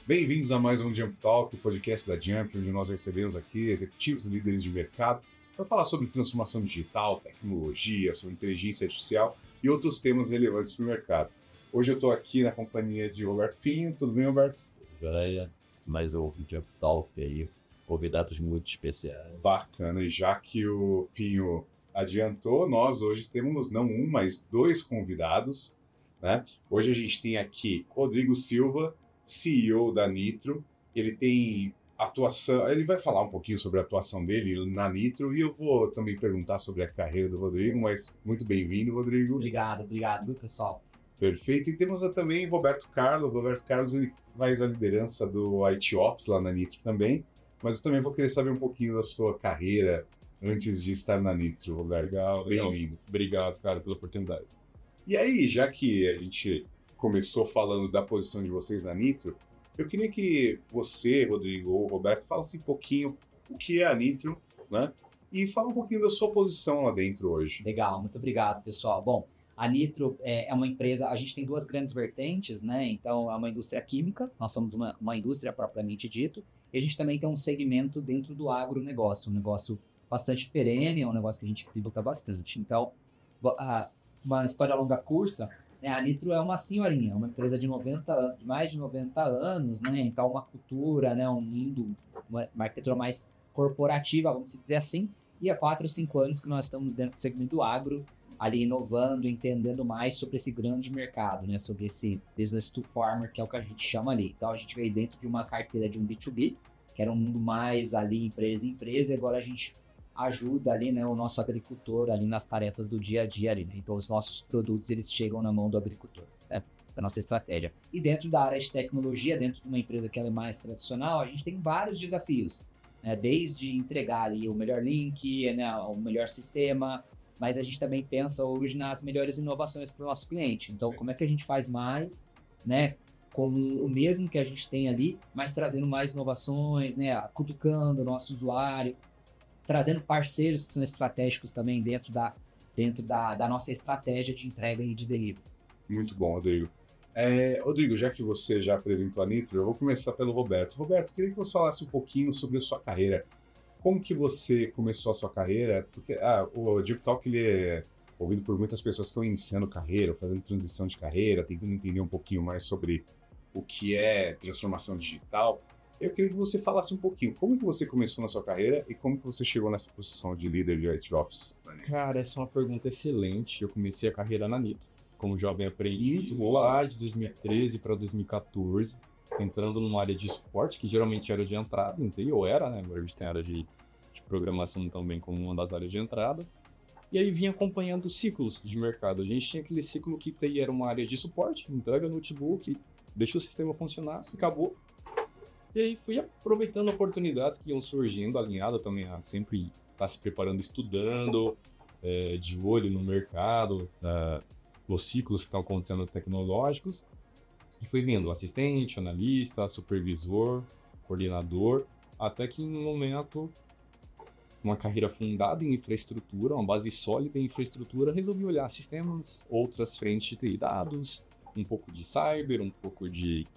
Bem-vindos a mais um Jump Talk, o podcast da Jump, onde nós recebemos aqui executivos e líderes de mercado para falar sobre transformação digital, tecnologia, sobre inteligência artificial e outros temas relevantes para o mercado. Hoje eu estou aqui na companhia de Roberto Pinho. Tudo bem, Roberto? Joia, mais um Jump Talk aí, convidados muito especiais. Bacana, e já que o Pinho adiantou, nós hoje temos não um, mas dois convidados, né? Hoje a gente tem aqui Rodrigo Silva, CEO da Nitro. Ele tem atuação, ele vai falar um pouquinho sobre a atuação dele na Nitro e eu vou também perguntar sobre a carreira do Rodrigo, mas muito bem-vindo, Rodrigo. Obrigado, pessoal. Perfeito. E temos também Roberto Carlos. Roberto Carlos, ele faz a liderança do IT Ops lá na Nitro também, mas eu também vou querer saber um pouquinho da sua carreira antes de estar na Nitro, Roberto. Legal. Bem-vindo. Obrigado, cara, pela oportunidade. E aí, já que a gente começou falando da posição de vocês na Nitro, eu queria que você, Rodrigo ou Roberto, falasse um pouquinho o que é a Nitro, né? E fala um pouquinho da sua posição lá dentro hoje. Legal, muito obrigado, pessoal. Bom, a Nitro é uma empresa, a gente tem duas grandes vertentes, né? Então, é uma indústria química, nós somos uma indústria propriamente dito, e a gente também tem um segmento dentro do agronegócio, um negócio bastante perene, é um negócio que a gente tributa bastante. Então, uma história longa cursa, né? A Nitro é uma senhorinha, é uma empresa de mais de 90 anos, né? Então, uma cultura, né? Uma arquitetura mais corporativa, vamos dizer assim, e há 4 ou 5 anos que nós estamos dentro do segmento do agro, ali inovando, entendendo mais sobre esse grande mercado, né? Sobre esse business to farmer, que é o que a gente chama ali. Então, a gente veio dentro de uma carteira de um B2B, que era um mundo mais ali empresa em empresa, e agora a gente ajuda ali, né, o nosso agricultor ali nas tarefas do dia a dia ali, né? Então, os nossos produtos, eles chegam na mão do agricultor, né? A nossa estratégia. E dentro da área de tecnologia, dentro de uma empresa que ela é mais tradicional, a gente tem vários desafios, né? Desde entregar ali o melhor link, né, o melhor sistema, mas a gente também pensa hoje nas melhores inovações para o nosso cliente. Então, Sim. como é que a gente faz mais, né, com o mesmo que a gente tem ali, mas trazendo mais inovações, né, cutucando o nosso usuário, trazendo parceiros que são estratégicos também dentro da nossa estratégia de entrega e de delivery. Muito bom, Rodrigo. Rodrigo, já que você já apresentou a Nitro, eu vou começar pelo Roberto. Roberto, queria que você falasse um pouquinho sobre a sua carreira. Como que você começou a sua carreira? Porque o Deep Talk, ele é ouvido por muitas pessoas que estão iniciando carreira, fazendo transição de carreira, tentando entender um pouquinho mais sobre o que é transformação digital. Eu queria que você falasse um pouquinho, como que você começou na sua carreira e como que você chegou nessa posição de líder de IT Ops? Cara, essa é uma pergunta excelente. Eu comecei a carreira na Nitro, como jovem aprendiz, Muito boa. lá de 2013 para 2014, entrando numa área de suporte, que geralmente era de entrada, em TI, ou era, né? Agora a gente tem a área de programação também como uma das áreas de entrada. E aí vinha acompanhando ciclos de mercado. A gente tinha aquele ciclo que TI era uma área de suporte, entrega notebook, deixa o sistema funcionar, se acabou. E aí fui aproveitando oportunidades que iam surgindo, alinhado também a sempre estar se preparando, estudando, de olho no mercado, os ciclos que estão acontecendo tecnológicos. E fui vindo assistente, analista, supervisor, coordenador, até que em um momento, uma carreira fundada em infraestrutura, uma base sólida em infraestrutura, resolvi olhar sistemas, outras frentes de TI, dados, um pouco de cyber, um pouco de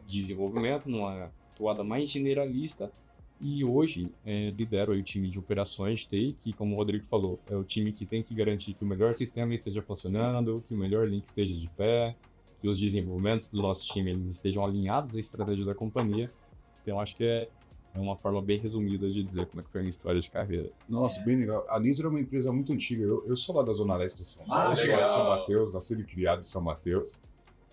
desenvolvimento, numa toada mais generalista, e hoje lidero aí o time de operações de TI, que, como o Rodrigo falou, é o time que tem que garantir que o melhor sistema esteja funcionando, que o melhor link esteja de pé, que os desenvolvimentos do nosso time eles estejam alinhados à estratégia da companhia. Então, acho que é uma forma bem resumida de dizer como é que foi a minha história de carreira. Nossa, bem legal. A Nitro é uma empresa muito antiga. Eu sou lá da Zona Leste de São Paulo, sou lá de São Mateus, nascido e criado em São Mateus.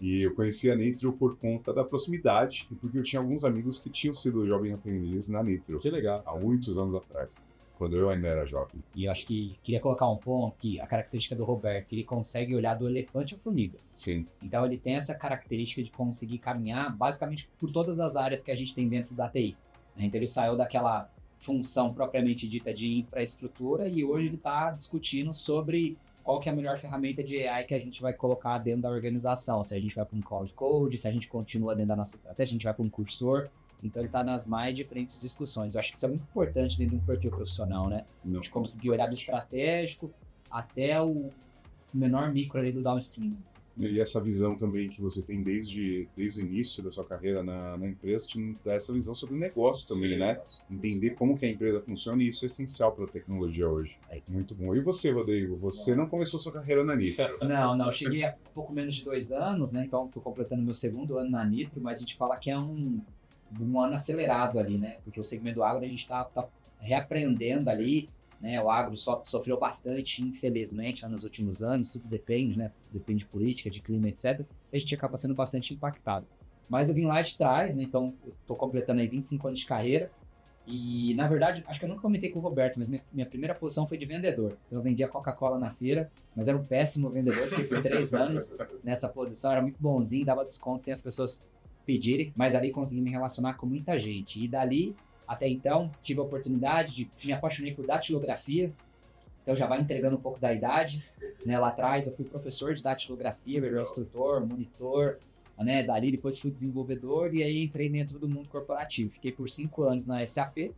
E eu conheci a Nitro por conta da proximidade e porque eu tinha alguns amigos que tinham sido jovem aprendiz na Nitro. Que legal. Há muitos anos atrás, quando eu ainda era jovem. E eu acho que queria colocar um ponto que a característica do Roberto, que ele consegue olhar do elefante à formiga. Sim. Então ele tem essa característica de conseguir caminhar basicamente por todas as áreas que a gente tem dentro da TI. Então ele saiu daquela função propriamente dita de infraestrutura e hoje ele está discutindo sobre qual que é a melhor ferramenta de AI que a gente vai colocar dentro da organização. Se a gente vai para um Cloud Code, se a gente continua dentro da nossa estratégia, se a gente vai para um cursor. Então ele está nas mais diferentes discussões. Eu acho que isso é muito importante dentro de um perfil profissional, né? Não. De conseguir olhar do estratégico até o menor micro ali do downstream. E essa visão também que você tem desde o início da sua carreira na empresa, te dá essa visão sobre o negócio também, né? Entender como que a empresa funciona, e isso é essencial para a tecnologia hoje. Muito bom. E você, Rodrigo? Você não começou sua carreira na Nitro? Não. Eu cheguei há pouco menos de 2 anos, né? Então estou completando meu 2º ano na Nitro, mas a gente fala que é um ano acelerado ali, né? Porque o segmento do agro a gente está reaprendendo ali, né? O agro sofreu bastante, infelizmente, nos últimos anos, tudo depende, né? Depende de política, de clima, etc. A gente acaba sendo bastante impactado. Mas eu vim lá de trás, né? Então eu estou completando aí 25 anos de carreira. E, na verdade, acho que eu nunca comentei com o Roberto, mas minha primeira posição foi de vendedor. Eu vendia Coca-Cola na feira, mas era um péssimo vendedor, fiquei por 3 anos nessa posição, era muito bonzinho, dava desconto sem as pessoas pedirem, mas ali consegui me relacionar com muita gente. E dali, até então, tive a oportunidade de me apaixonei por datilografia, então já vai entregando um pouco da idade, né? Lá atrás eu fui professor de datilografia, virei instrutor, monitor, né? Dali depois fui desenvolvedor e aí entrei dentro do mundo corporativo. Fiquei por 5 anos na SAP,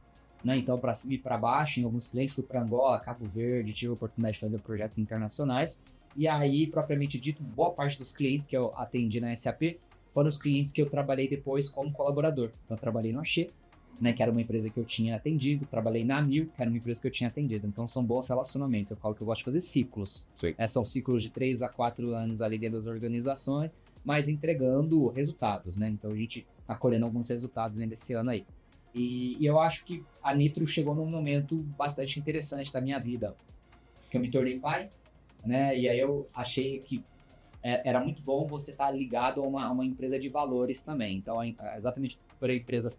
né? Então para cima e para baixo, em alguns clientes, fui para Angola, Cabo Verde, tive a oportunidade de fazer projetos internacionais. E aí, propriamente dito, boa parte dos clientes que eu atendi na SAP foram os clientes que eu trabalhei depois como colaborador. Então eu trabalhei no Axê, né, que era uma empresa que eu tinha atendido, trabalhei na Mil, que era uma empresa que eu tinha atendido. Então são bons relacionamentos. Eu falo que eu gosto de fazer ciclos. São ciclos de 3 a 4 anos ali dentro das organizações, mas entregando resultados, né? Então a gente tá colhendo alguns resultados dentro desse ano aí. E eu acho que a Nitro chegou num momento bastante interessante da minha vida, que eu me tornei pai, né? E aí eu achei que era muito bom você estar ligado a uma empresa de valores também. Então, exatamente por a empresa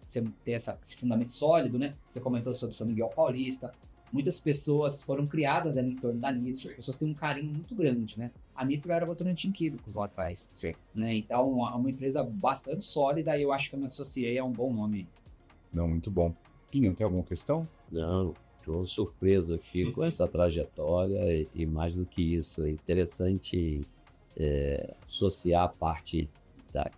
ter esse fundamento sólido, né? Você comentou sobre São Miguel Paulista. Muitas pessoas foram criadas em torno da Nitro. As pessoas têm um carinho muito grande, né? A Nitro era Votorantim Químicos lá atrás. Né? Então, é uma empresa bastante sólida e eu acho que eu me associei a um bom nome. Não, muito bom. Pinho, tem alguma questão? Não, estou surpreso aqui com essa trajetória e mais do que isso, é interessante associar a parte da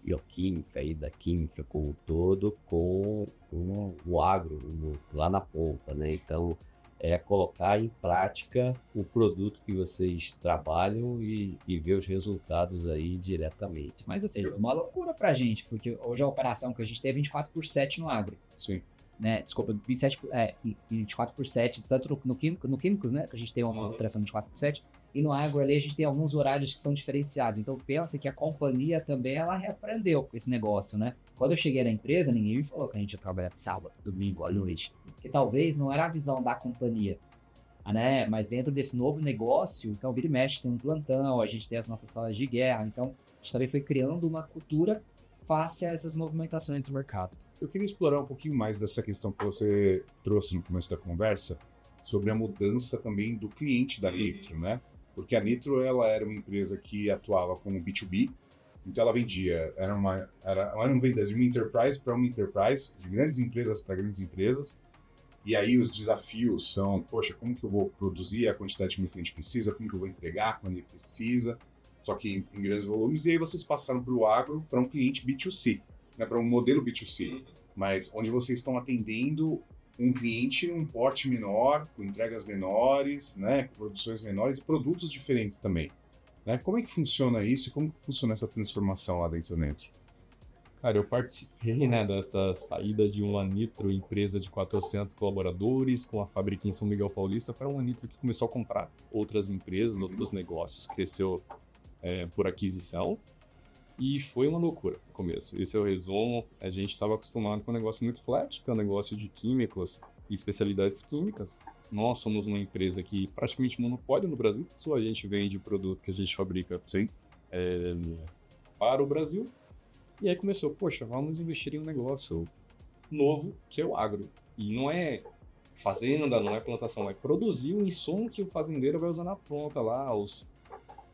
bioquímica e da química como um todo com o agro lá na ponta, né? Então, é colocar em prática o produto que vocês trabalham e ver os resultados aí diretamente. Mas assim, foi uma loucura pra gente, porque hoje a operação que a gente tem é 24/7 no agro. Sim. Né? Desculpa, 24/7, tanto no Químicos, né? Que a gente tem uma operação 24/7, e no agro ali a gente tem alguns horários que são diferenciados. Então pensa que a companhia também ela reaprendeu com esse negócio, né? Quando eu cheguei na empresa, ninguém me falou que a gente ia trabalhar de sábado, domingo, à noite. Porque talvez não era a visão da companhia, né? Mas dentro desse novo negócio, então vira e mexe, tem um plantão, a gente tem as nossas salas de guerra. Então a gente também foi criando uma cultura face a essas movimentações do mercado. Eu queria explorar um pouquinho mais dessa questão que você trouxe no começo da conversa, sobre a mudança também do cliente da Nitro, né? Porque a Nitro ela era uma empresa que atuava como B2B, então ela vendia, ela não vendia de uma enterprise para uma enterprise, de grandes empresas para grandes empresas, e aí os desafios são, poxa, como que eu vou produzir a quantidade que o meu cliente precisa, como que eu vou entregar quando ele precisa, só que em grandes volumes, e aí vocês passaram para o agro, para um cliente B2C, né, para um modelo B2C, mas onde vocês estão atendendo um cliente num porte menor, com entregas menores, né, com produções menores e produtos diferentes também. Né? Como é que funciona isso e como que funciona essa transformação lá dentro da Nitro? Cara, eu participei, né, dessa saída de uma Nitro, empresa de 400 colaboradores, com a fábrica em São Miguel Paulista, para uma Nitro que começou a comprar outras empresas, outros negócios, cresceu por aquisição. E foi uma loucura no começo. Esse é o resumo. A gente estava acostumado com um negócio muito flat, que é um negócio de químicos e especialidades químicas. Nós somos uma empresa que praticamente monopólio no Brasil. Só a gente vende o produto que a gente fabrica para o Brasil. E aí começou, poxa, vamos investir em um negócio novo, que é o agro. E não é fazenda, não é plantação, é produzir o insumo que o fazendeiro vai usar na planta lá, os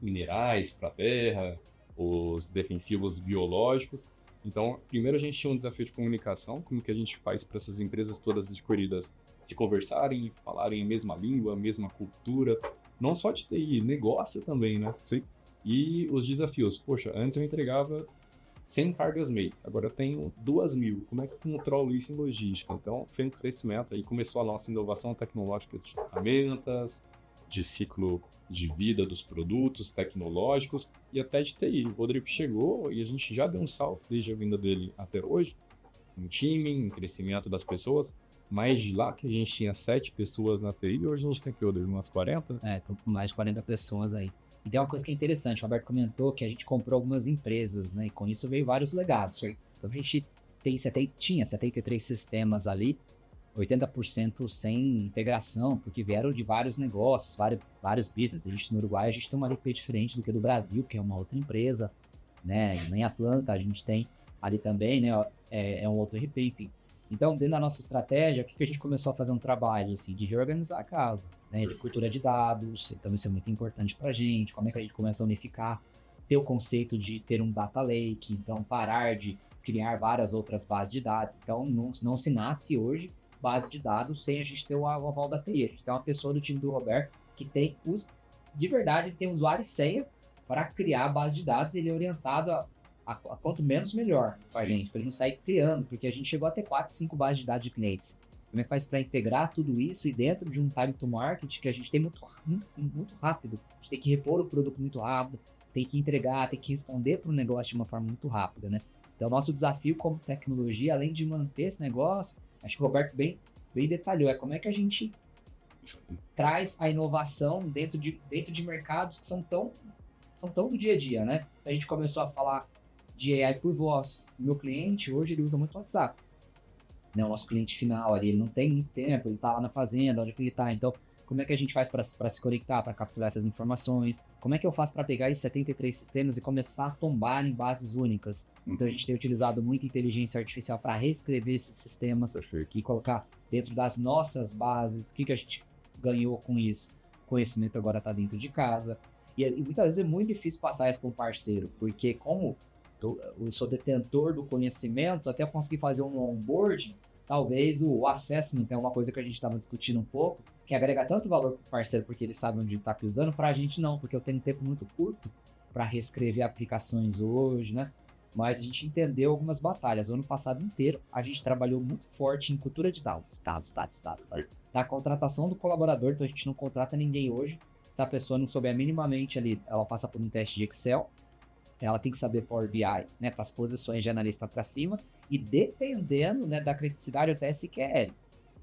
minerais para a terra, os defensivos biológicos. Então, primeiro a gente tinha um desafio de comunicação, como que a gente faz para essas empresas todas adquiridas se conversarem, falarem a mesma língua, a mesma cultura, não só de TI, negócio também, né? Sim. E os desafios, poxa, antes eu entregava 100 cargas mês, agora eu tenho 2.000, como é que eu controlo isso em logística? Então, foi um crescimento, aí começou a nossa inovação tecnológica de ferramentas, de ciclo de vida dos produtos tecnológicos e até de TI. O Rodrigo chegou e a gente já deu um salto desde a vinda dele até hoje, em time, em crescimento das pessoas, mas de lá que a gente tinha 7 pessoas na TI, hoje a gente tem que umas 40. Estão com mais de 40 pessoas aí. E tem uma coisa que é interessante, o Roberto comentou que a gente comprou algumas empresas, né? E com isso veio vários legados. Então a gente tinha 73 sistemas ali, 80% sem integração, porque vieram de vários negócios, vários business. A gente no Uruguai, a gente tem uma liquidez diferente do que do Brasil, que é uma outra empresa, né? Em Atlanta a gente tem ali também, né? É um outro RP, enfim. Então, dentro da nossa estratégia, o que a gente começou a fazer um trabalho assim, de reorganizar a casa, né, de cultura de dados, então isso é muito importante para a gente, como é que a gente começa a unificar, ter o conceito de ter um data lake, então parar de criar várias outras bases de dados. Então, não se nasce hoje base de dados sem a gente ter o aval da TI. A gente tem uma pessoa do time do Roberto que tem, de verdade, ele tem usuário e senha para criar a base de dados, ele é orientado a quanto menos melhor pra gente, pra gente não sair criando, porque a gente chegou a ter 4, 5 bases de dados de clientes. Como é que faz para integrar tudo isso e dentro de um time to market que a gente tem muito rápido, a gente tem que repor o produto muito rápido, tem que entregar, tem que responder para o negócio de uma forma muito rápida, né? Então, nosso desafio como tecnologia, além de manter esse negócio, acho que o Roberto bem detalhou, é como é que a gente traz a inovação dentro de mercados que são tão do dia a dia, né? A gente começou a falar de AI por voz. O meu cliente, hoje, ele usa muito WhatsApp. Né? O nosso cliente final ali, ele não tem muito tempo, ele está lá na fazenda, onde ele está. Então, como é que a gente faz para se conectar, para capturar essas informações? Como é que eu faço para pegar esses 73 sistemas e começar a tombar em bases únicas? Então, a gente tem utilizado muita inteligência artificial para reescrever esses sistemas e colocar dentro das nossas bases. O que a gente ganhou com isso? O conhecimento agora está dentro de casa. E muitas vezes é muito difícil passar isso para um parceiro, porque como eu sou detentor do conhecimento, até eu conseguir fazer um onboarding, talvez o assessment é uma coisa que a gente estava discutindo um pouco, que agrega tanto valor para o parceiro porque ele sabe onde ele está pisando, para a gente não, porque eu tenho tempo muito curto para reescrever aplicações hoje, né? Mas a gente entendeu algumas batalhas. O ano passado inteiro a gente trabalhou muito forte em cultura de dados. Da contratação do colaborador, então a gente não contrata ninguém hoje. Se a pessoa não souber minimamente ali, ela passa por um teste de Excel, ela tem que saber Power BI, né, para as posições de analista para cima, e dependendo, né, da criticidade, até SQL.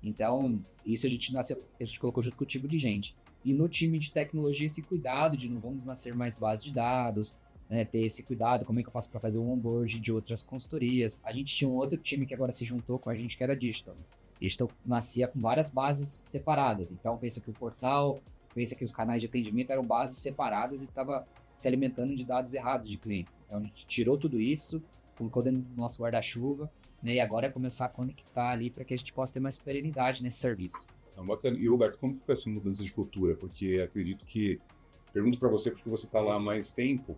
Então, isso a gente colocou junto com o time de gente. E no time de tecnologia, esse cuidado de não vamos nascer mais bases de dados, né, ter esse cuidado, como é que eu faço para fazer um onboard de outras consultorias. A gente tinha um outro time que agora se juntou com a gente, que era Digital. Digital nascia com várias bases separadas. Então, pensa que o portal, pensa que os canais de atendimento eram bases separadas e estava se alimentando de dados errados de clientes. Então a gente tirou tudo isso, colocou dentro do nosso guarda-chuva, né, e agora é começar a conectar ali para que a gente possa ter mais perenidade nesse serviço. É bacana. E Roberto, como foi essa mudança de cultura? Porque acredito que, pergunto para você porque você está lá há mais tempo,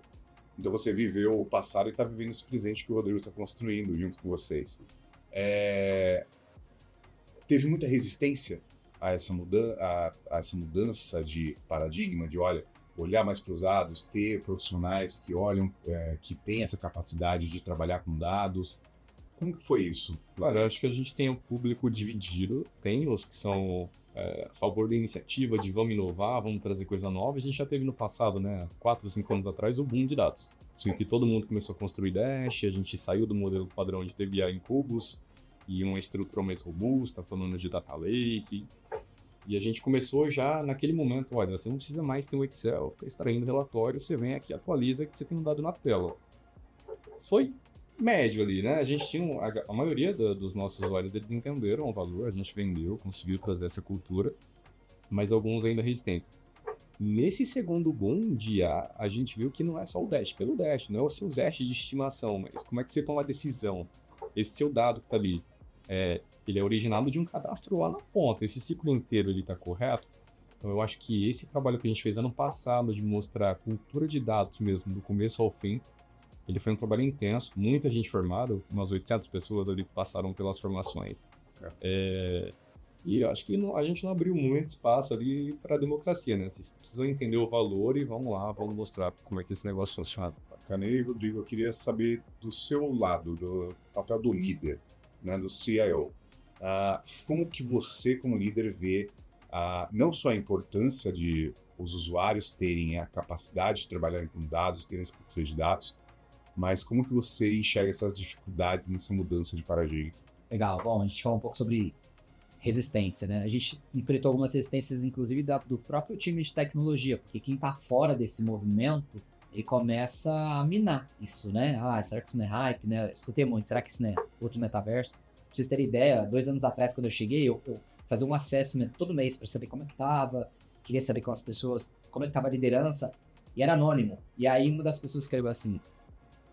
então você viveu o passado e está vivendo esse presente que o Rodrigo está construindo junto com vocês. Teve muita resistência a essa mudança de paradigma, de olhar mais para os dados, ter profissionais que olham, que têm essa capacidade de trabalhar com dados. Como que foi isso? Claro, eu acho que a gente tem um público dividido, tem os que são a favor da iniciativa de vamos inovar, vamos trazer coisa nova. A gente já teve no passado, né, 4, 5 anos atrás, o boom de dados. Assim, que todo mundo começou a construir Dash, a gente saiu do modelo padrão de DBI em cubos e uma estrutura mais robusta, falando de Data Lake. E a gente começou já naquele momento, olha, você não precisa mais ter um Excel, ficar extraindo relatório, você vem aqui, atualiza que você tem um dado na tela. Foi médio ali, né? A gente tinha, a maioria dos nossos usuários, eles entenderam o valor, a gente vendeu, conseguiu trazer essa cultura, mas alguns ainda resistentes. Nesse segundo bom dia, a gente viu que não é só o Dash pelo Dash, não é o seu Dash de estimação, mas como é que você toma a decisão? Esse seu dado que está ali, ele é originado de um cadastro lá na ponta, esse ciclo inteiro ele está correto? Então eu acho que esse trabalho que a gente fez ano passado de mostrar a cultura de dados mesmo, do começo ao fim, ele foi um trabalho intenso, muita gente formada, umas 800 pessoas ali passaram pelas formações. E eu acho que a gente não abriu muito espaço ali para a democracia, né? Vocês precisam entender o valor e vamos lá, vamos mostrar como é que esse negócio funciona. Canei, Rodrigo, eu queria saber do seu lado, do papel do líder, né, do CIO. Como que você, como líder, vê não só a importância de os usuários terem a capacidade de trabalhar com dados, terem essa cultura de dados, mas como que você enxerga essas dificuldades nessa mudança de paradigma? Legal. Bom, a gente falou um pouco sobre resistência, né? A gente enfrentou algumas resistências, inclusive, do próprio time de tecnologia, porque quem tá fora desse movimento, ele começa a minar isso, né? Será que isso não é hype, né? Escutei muito, será que isso não é outro metaverso? Pra vocês terem ideia, 2 anos atrás, quando eu cheguei, eu fazia um assessment todo mês para saber como é que tava, queria saber com as pessoas, como é que tava a liderança, e era anônimo. E aí uma das pessoas escreveu assim: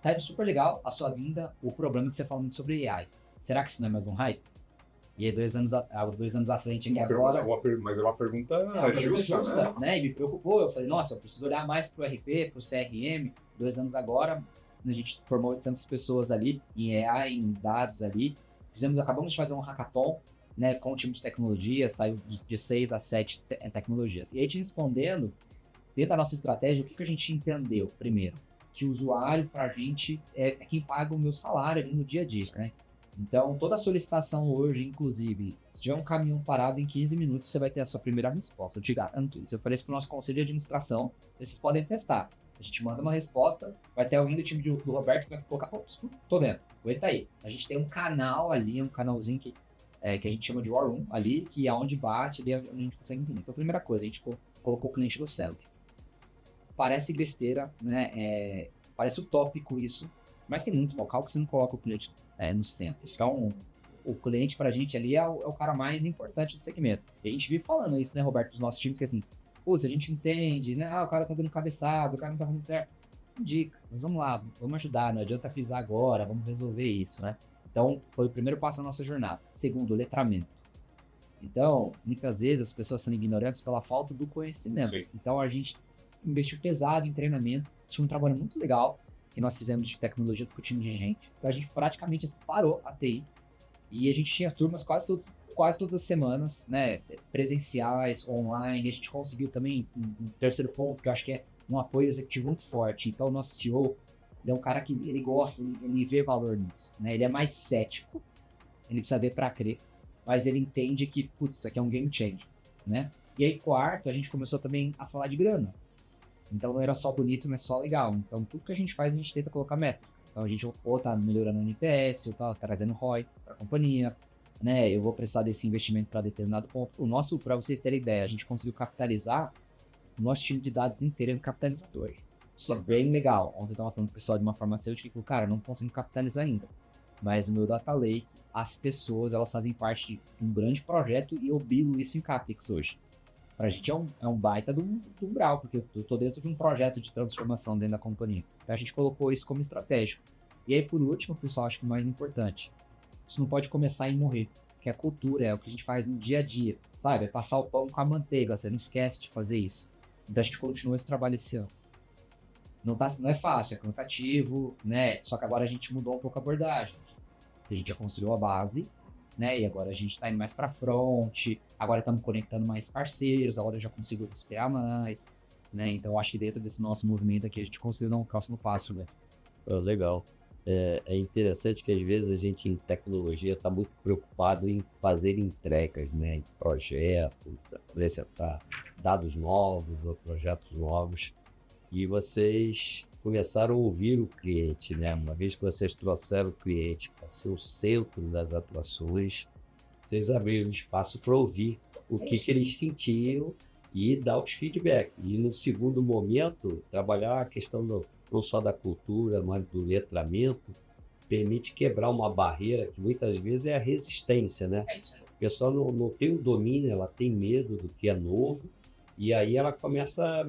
tá indo super legal a sua vinda, o problema é que você fala muito sobre AI. Será que isso não é mais um hype? E aí 2 anos à frente aqui agora... Mas é uma pergunta justa, né? E me preocupou, eu falei, nossa, eu preciso olhar mais pro RP, pro CRM. 2 anos agora, a gente formou 800 pessoas ali, em AI, em dados ali. Acabamos de fazer um hackathon, né, com o time de tecnologia, saiu de 6 a 7 tecnologias. E aí, te respondendo, dentro da nossa estratégia, o que a gente entendeu? Primeiro, que o usuário, pra gente, é quem paga o meu salário ali no dia a dia, né? Então, toda solicitação hoje, inclusive, se tiver um caminhão parado em 15 minutos, você vai ter a sua primeira resposta. Eu te garanto isso. Eu falei isso pro nosso conselho de administração, vocês podem testar. A gente manda uma resposta, vai ter alguém do time do Roberto que vai colocar, tô vendo, ele tá aí. A gente tem um canal ali, um canalzinho que a gente chama de War Room ali, que é onde bate, ali é onde a gente consegue entender. Então, a primeira coisa, a gente colocou o cliente no centro. Parece besteira, né? Parece utópico isso, mas tem muito local que você não coloca o cliente no centro. Então, o cliente pra gente ali é o cara mais importante do segmento. E a gente vive falando isso, né, Roberto, dos nossos times, que assim, putz, a gente entende, né? O cara tá dando cabeçada, o cara não tá fazendo certo. Dica, mas vamos lá, vamos ajudar, não adianta pisar agora, vamos resolver isso, né? Então, foi o primeiro passo da nossa jornada. Segundo, o letramento. Então, muitas vezes as pessoas são ignorantes pela falta do conhecimento. Sim. Então, a gente investiu pesado em treinamento, tinha um trabalho muito legal que nós fizemos de tecnologia com o time de gente. Então, a gente praticamente parou a TI e a gente tinha turmas quase todas as semanas, né, presenciais, online. A gente conseguiu também um terceiro ponto, que eu acho que é um apoio executivo muito forte. Então, o nosso CEO, ele é um cara que ele gosta, ele vê valor nisso, né? Ele é mais cético, ele precisa ver para crer, mas ele entende que, putz, isso aqui é um game changer, né? E aí, quarto, a gente começou também a falar de grana. Então, não era só bonito, mas só legal. Então, tudo que a gente faz, a gente tenta colocar métrica. Então, a gente ou tá melhorando o NPS, ou tá trazendo ROI para a companhia, né? Eu vou precisar desse investimento para determinado ponto. Para vocês terem ideia, a gente conseguiu capitalizar o nosso time de dados inteiro em capitalizador. Isso é bem legal. Ontem eu tava falando com o pessoal de uma farmacêutica que falou, cara, não consigo capitalizar ainda. Mas o meu Data Lake, as pessoas, elas fazem parte de um grande projeto e eu bilo isso em CapEx hoje. Pra gente é um baita do umbral, porque eu tô dentro de um projeto de transformação dentro da companhia. Então a gente colocou isso como estratégico. E aí, por último, pessoal, acho que o mais importante, isso não pode começar e morrer. Porque a cultura é o que a gente faz no dia a dia, sabe? É passar o pão com a manteiga, você não esquece de fazer isso. Então a gente continua esse trabalho esse ano. Não é fácil, é cansativo, né? Só que agora a gente mudou um pouco a abordagem. A gente já construiu a base, né? E agora a gente tá indo mais pra front, agora estamos conectando mais parceiros, agora eu já consigo respirar mais, né? Então eu acho que dentro desse nosso movimento aqui a gente conseguiu dar um próximo passo, né? Legal. É interessante que às vezes a gente em tecnologia está muito preocupado em fazer entregas, né? Em projetos, apresentar dados novos ou projetos novos. E vocês começaram a ouvir o cliente, né? Uma vez que vocês trouxeram o cliente para ser o centro das atuações, vocês abriram espaço para ouvir o que eles sentiam e dar os feedback. E no segundo momento, trabalhar a questão não só da cultura, mas do letramento, permite quebrar uma barreira que muitas vezes é a resistência, né? É isso aí. A pessoa não tem o domínio, ela tem medo do que é novo, e aí ela começa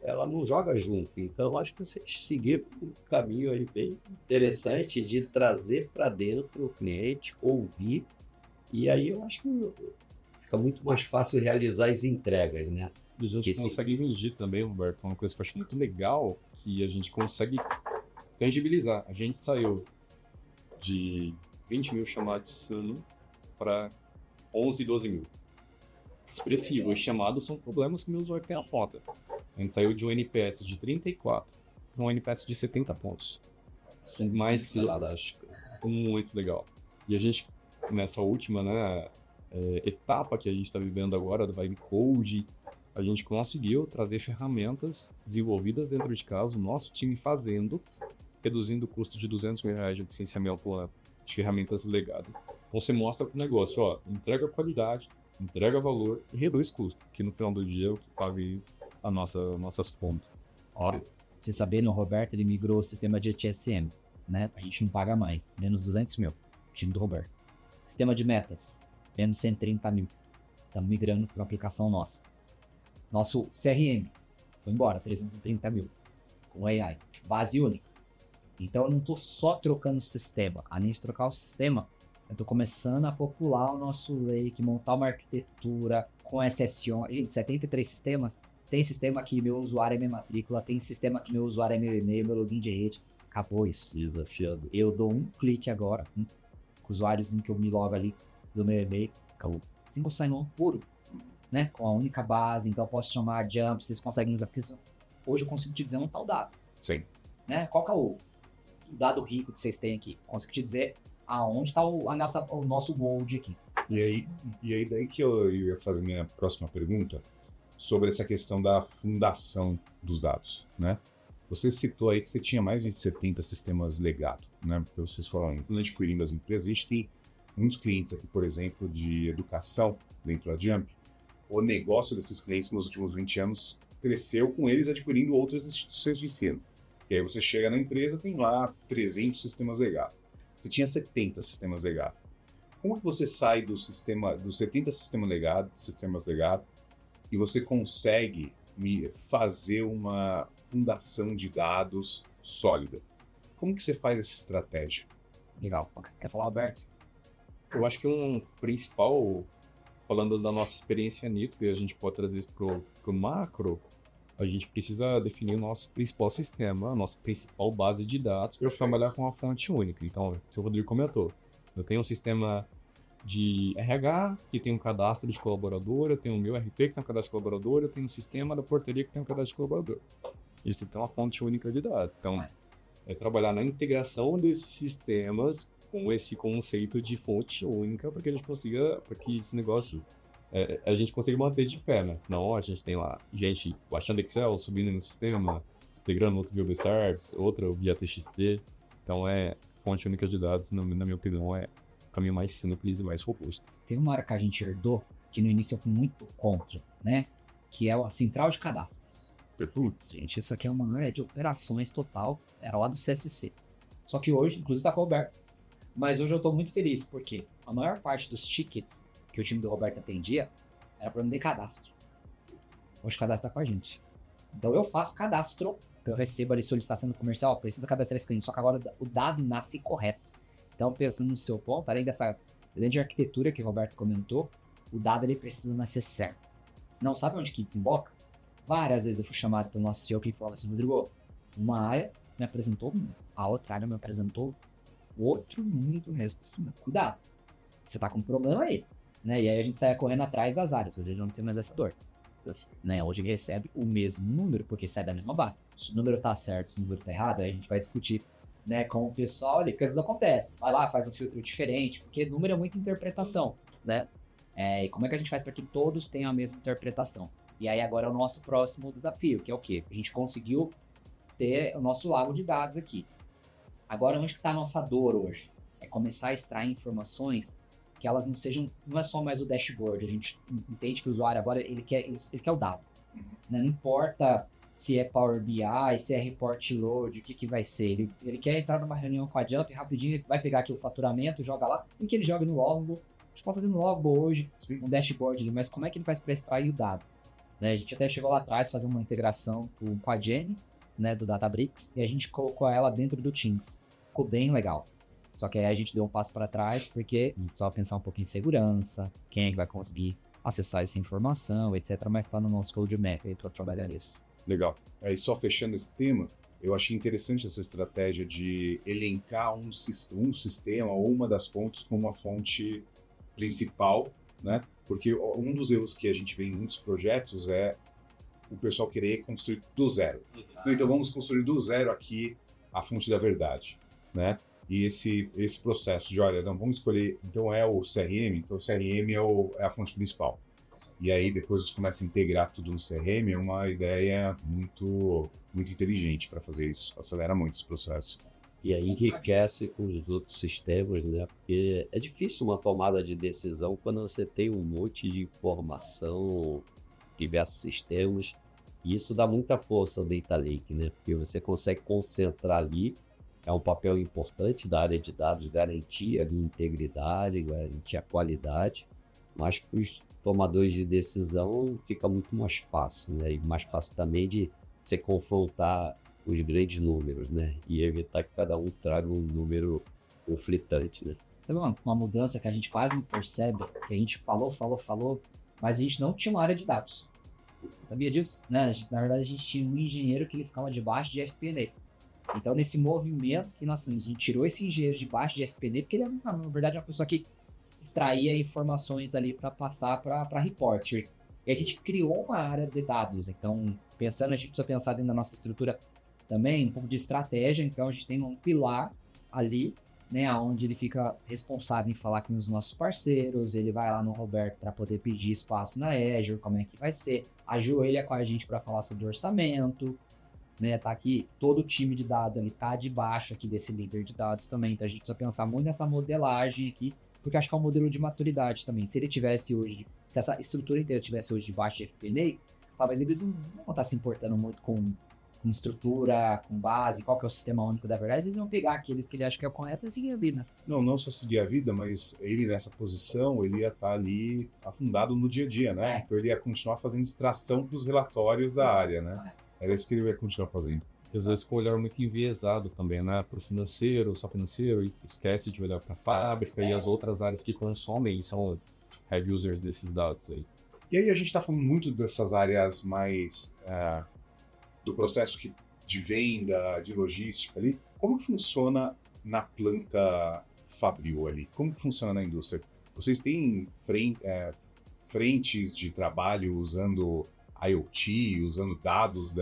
ela não joga junto. Então, acho que vocês seguiram um caminho aí bem interessante de trazer para dentro o cliente, ouvir, e aí eu acho que fica muito mais fácil realizar as entregas, né? A gente consegue medir também, Roberto, uma coisa que eu acho muito legal, que a gente consegue tangibilizar. A gente saiu de 20 mil chamados ano para 11, 12 mil. Expressivo. Os chamados são problemas que o meu usuário tem na ponta. A gente saiu de um NPS de 34 para um NPS de 70 pontos. Isso é Mais que Fantástico. muito legal. E a gente, nessa última, né, etapa que a gente está vivendo agora do Vibe Code, a gente conseguiu trazer ferramentas desenvolvidas dentro de casa, o nosso time fazendo, reduzindo o custo de R$200 mil de licenciamento de ferramentas legadas. Então você mostra para o negócio, ó, entrega qualidade, entrega valor e reduz custo, que no final do dia é o que paga aí nossas fontes. Ó, você sabendo, o Roberto, ele migrou o sistema de TSM, né? A gente não paga mais, menos 200 mil, time do Roberto. Sistema de metas, menos 130 mil. Estamos migrando para uma aplicação nossa. Nosso CRM, foi embora, 330 mil, com AI, base única. Então eu não estou só trocando o sistema, além de trocar o sistema, eu estou começando a popular o nosso lake, montar uma arquitetura com SSO. Gente, 73 sistemas. Tem sistema que meu usuário é minha matrícula, tem sistema que meu usuário é meu e-mail, meu login de rede. Acabou isso. Desafiador. Eu dou um clique agora, com o usuáriozinho que eu me logo ali do meu e-mail, acabou. Single sign-on puro, né? Com a única base, então eu posso chamar jump, vocês conseguem nos aquisição. Hoje eu consigo te dizer um tal dado, Sim. né? Qual que é o dado rico que vocês têm aqui? Consigo te dizer aonde está o nosso gold aqui. E aí daí que eu ia fazer minha próxima pergunta sobre essa questão da fundação dos dados, né? Você citou aí que você tinha mais de 70 sistemas legados, né? Porque vocês foram adquirindo as empresas. A gente tem muitos clientes aqui, por exemplo, de educação dentro da Jump. O negócio desses clientes nos últimos 20 anos cresceu com eles adquirindo outras instituições de ensino. E aí você chega na empresa, tem lá 300 sistemas legados. Você tinha 70 sistemas legados. Como que você sai dos 70 sistemas legados e você consegue fazer uma fundação de dados sólida? Como que você faz essa estratégia? Legal. Quer falar, Roberto? Eu acho que um principal, falando da nossa experiência Nitro, e a gente pode trazer isso pro macro, a gente precisa definir o nosso principal sistema, a nossa principal base de dados para trabalhar com uma fonte única. Então, o que o Rodrigo comentou, eu tenho um sistema de RH que tem um cadastro de colaborador, eu tenho o meu RP que tem um cadastro de colaborador, eu tenho um sistema da portaria que tem um cadastro de colaborador. Isso tem que ter uma fonte única de dados. Então, é trabalhar na integração desses sistemas com esse conceito de fonte única para que a gente consiga, para que esse negócio a gente consiga manter de pé, né? Senão a gente tem lá gente baixando Excel, subindo no sistema, integrando outro via Web Service, outro via TXT. Então fonte única de dados, na minha opinião, é o caminho mais simples e mais robusto. Tem uma área que a gente herdou, que no início eu fui muito contra, né? Que é a central de cadastro. Putz, gente, isso aqui é uma área de operações total, era lá do CSC. Só que hoje, inclusive, está com o Roberto. Mas hoje eu estou muito feliz, porque a maior parte dos tickets que o time do Roberto atendia era problema de cadastro. Hoje o cadastro está com a gente. Então eu faço cadastro, eu recebo ali solicitação do comercial, precisa cadastrar esse cliente, só que agora o dado nasce correto. Então, pensando no seu ponto, além dessa grande arquitetura que o Roberto comentou, o dado ele precisa nascer certo. Se não sabe onde que desemboca, várias vezes eu fui chamado pelo nosso CEO que falava assim, Rodrigo, uma área me apresentou um número, a outra área me apresentou outro número do resto. Cuidado, você tá com um problema aí. Né? E aí a gente sai correndo atrás das áreas, hoje não tem mais essa dor. Né? Hoje ele recebe o mesmo número, porque sai da mesma base. Se o número tá certo, se o número tá errado, aí a gente vai discutir, né, com o pessoal ali, porque às vezes acontece. Vai lá, faz um filtro diferente, porque número é muita interpretação, né? E como é que a gente faz para que todos tenham a mesma interpretação? E aí agora é o nosso próximo desafio, que é o quê? A gente conseguiu ter o nosso lago de dados aqui. Agora onde está a nossa dor hoje? É começar a extrair informações que elas não é só mais o dashboard, a gente entende que o usuário agora ele quer o dado. Né? Não importa se é Power BI, se é Report Load, o que vai ser. Ele quer entrar numa reunião com a Jump, rapidinho ele vai pegar aqui o faturamento, joga lá, e que ele joga no Logbo. A gente pode fazer no Logbo hoje, um dashboard ali, mas como é que ele faz para extrair o dado? Né? A gente até chegou lá atrás fazer uma integração com a Jenny, né, do Databricks, e a gente colocou ela dentro do Teams. Ficou bem legal. Só que aí a gente deu um passo para trás, porque a gente precisava pensar um pouquinho em segurança, quem é que vai conseguir acessar essa informação, etc. Mas está no nosso roadmap aí para trabalhar nisso. Legal. Aí só fechando esse tema, eu achei interessante essa estratégia de elencar um sistema ou uma das fontes como uma fonte principal, né? Porque um dos erros que a gente vê em muitos projetos é o pessoal querer construir do zero. Então vamos construir do zero aqui a fonte da verdade, né? E esse processo de, olha, não, vamos escolher, então é o CRM, então o CRM é a fonte principal. E aí depois eles começam a integrar tudo no CRM, é uma ideia muito, muito inteligente para fazer isso, acelera muito esse processo. E aí enriquece com os outros sistemas, né? Porque é difícil uma tomada de decisão quando você tem um monte de informação, diversos sistemas. E isso dá muita força ao Data Lake, né? Porque você consegue concentrar ali, é um papel importante da área de dados, garantir ali a integridade, garantir a qualidade, mas para os tomadores de decisão fica muito mais fácil, né? E mais fácil também de você confrontar os grandes números, né? E evitar que cada um traga um número conflitante, né? Sabe uma mudança que a gente quase não percebe? Que a gente falou, mas a gente não tinha uma área de dados. Sabia disso? Né? Na verdade, a gente tinha um engenheiro que ele ficava debaixo de FP&A. Então, nesse movimento que nós temos, a gente tirou esse engenheiro debaixo de FP&A, porque ele, na verdade, é uma pessoa que extraía informações ali para passar para reports. E a gente criou uma área de dados. Então, a gente precisa pensar dentro da nossa estrutura também um pouco de estratégia. Então, a gente tem um pilar ali, né, onde ele fica responsável em falar com os nossos parceiros. Ele vai lá no Roberto para poder pedir espaço na Azure, como é que vai ser. Ajoelha com a gente para falar sobre orçamento, né? Tá aqui, todo o time de dados ali tá debaixo aqui desse líder de dados também. Então, a gente precisa pensar muito nessa modelagem aqui, porque acho que é um modelo de maturidade também. Se ele tivesse hoje, se essa estrutura inteira tivesse hoje debaixo de FP&A, talvez eles não vão estar se importando muito com estrutura, com base, qual que é o sistema único da verdade. Eles vão pegar aqueles que ele acha que é o correto e seguir a vida. Não só seguir a vida, mas ele nessa posição, ele ia estar ali afundado no dia a dia, né? Então ele ia continuar fazendo extração para os relatórios da área, né? Era isso que ele ia continuar fazendo. Às vezes com o olhar muito enviesado também, né? Para o financeiro, só financeiro, e esquece de olhar para a fábrica e as outras áreas que consomem e são heavy users desses dados aí. E aí a gente está falando muito dessas áreas mais do processo de venda, de logística ali. Como que funciona na planta Fabril ali? Como que funciona na indústria? Vocês têm frentes de trabalho usando IoT, usando dados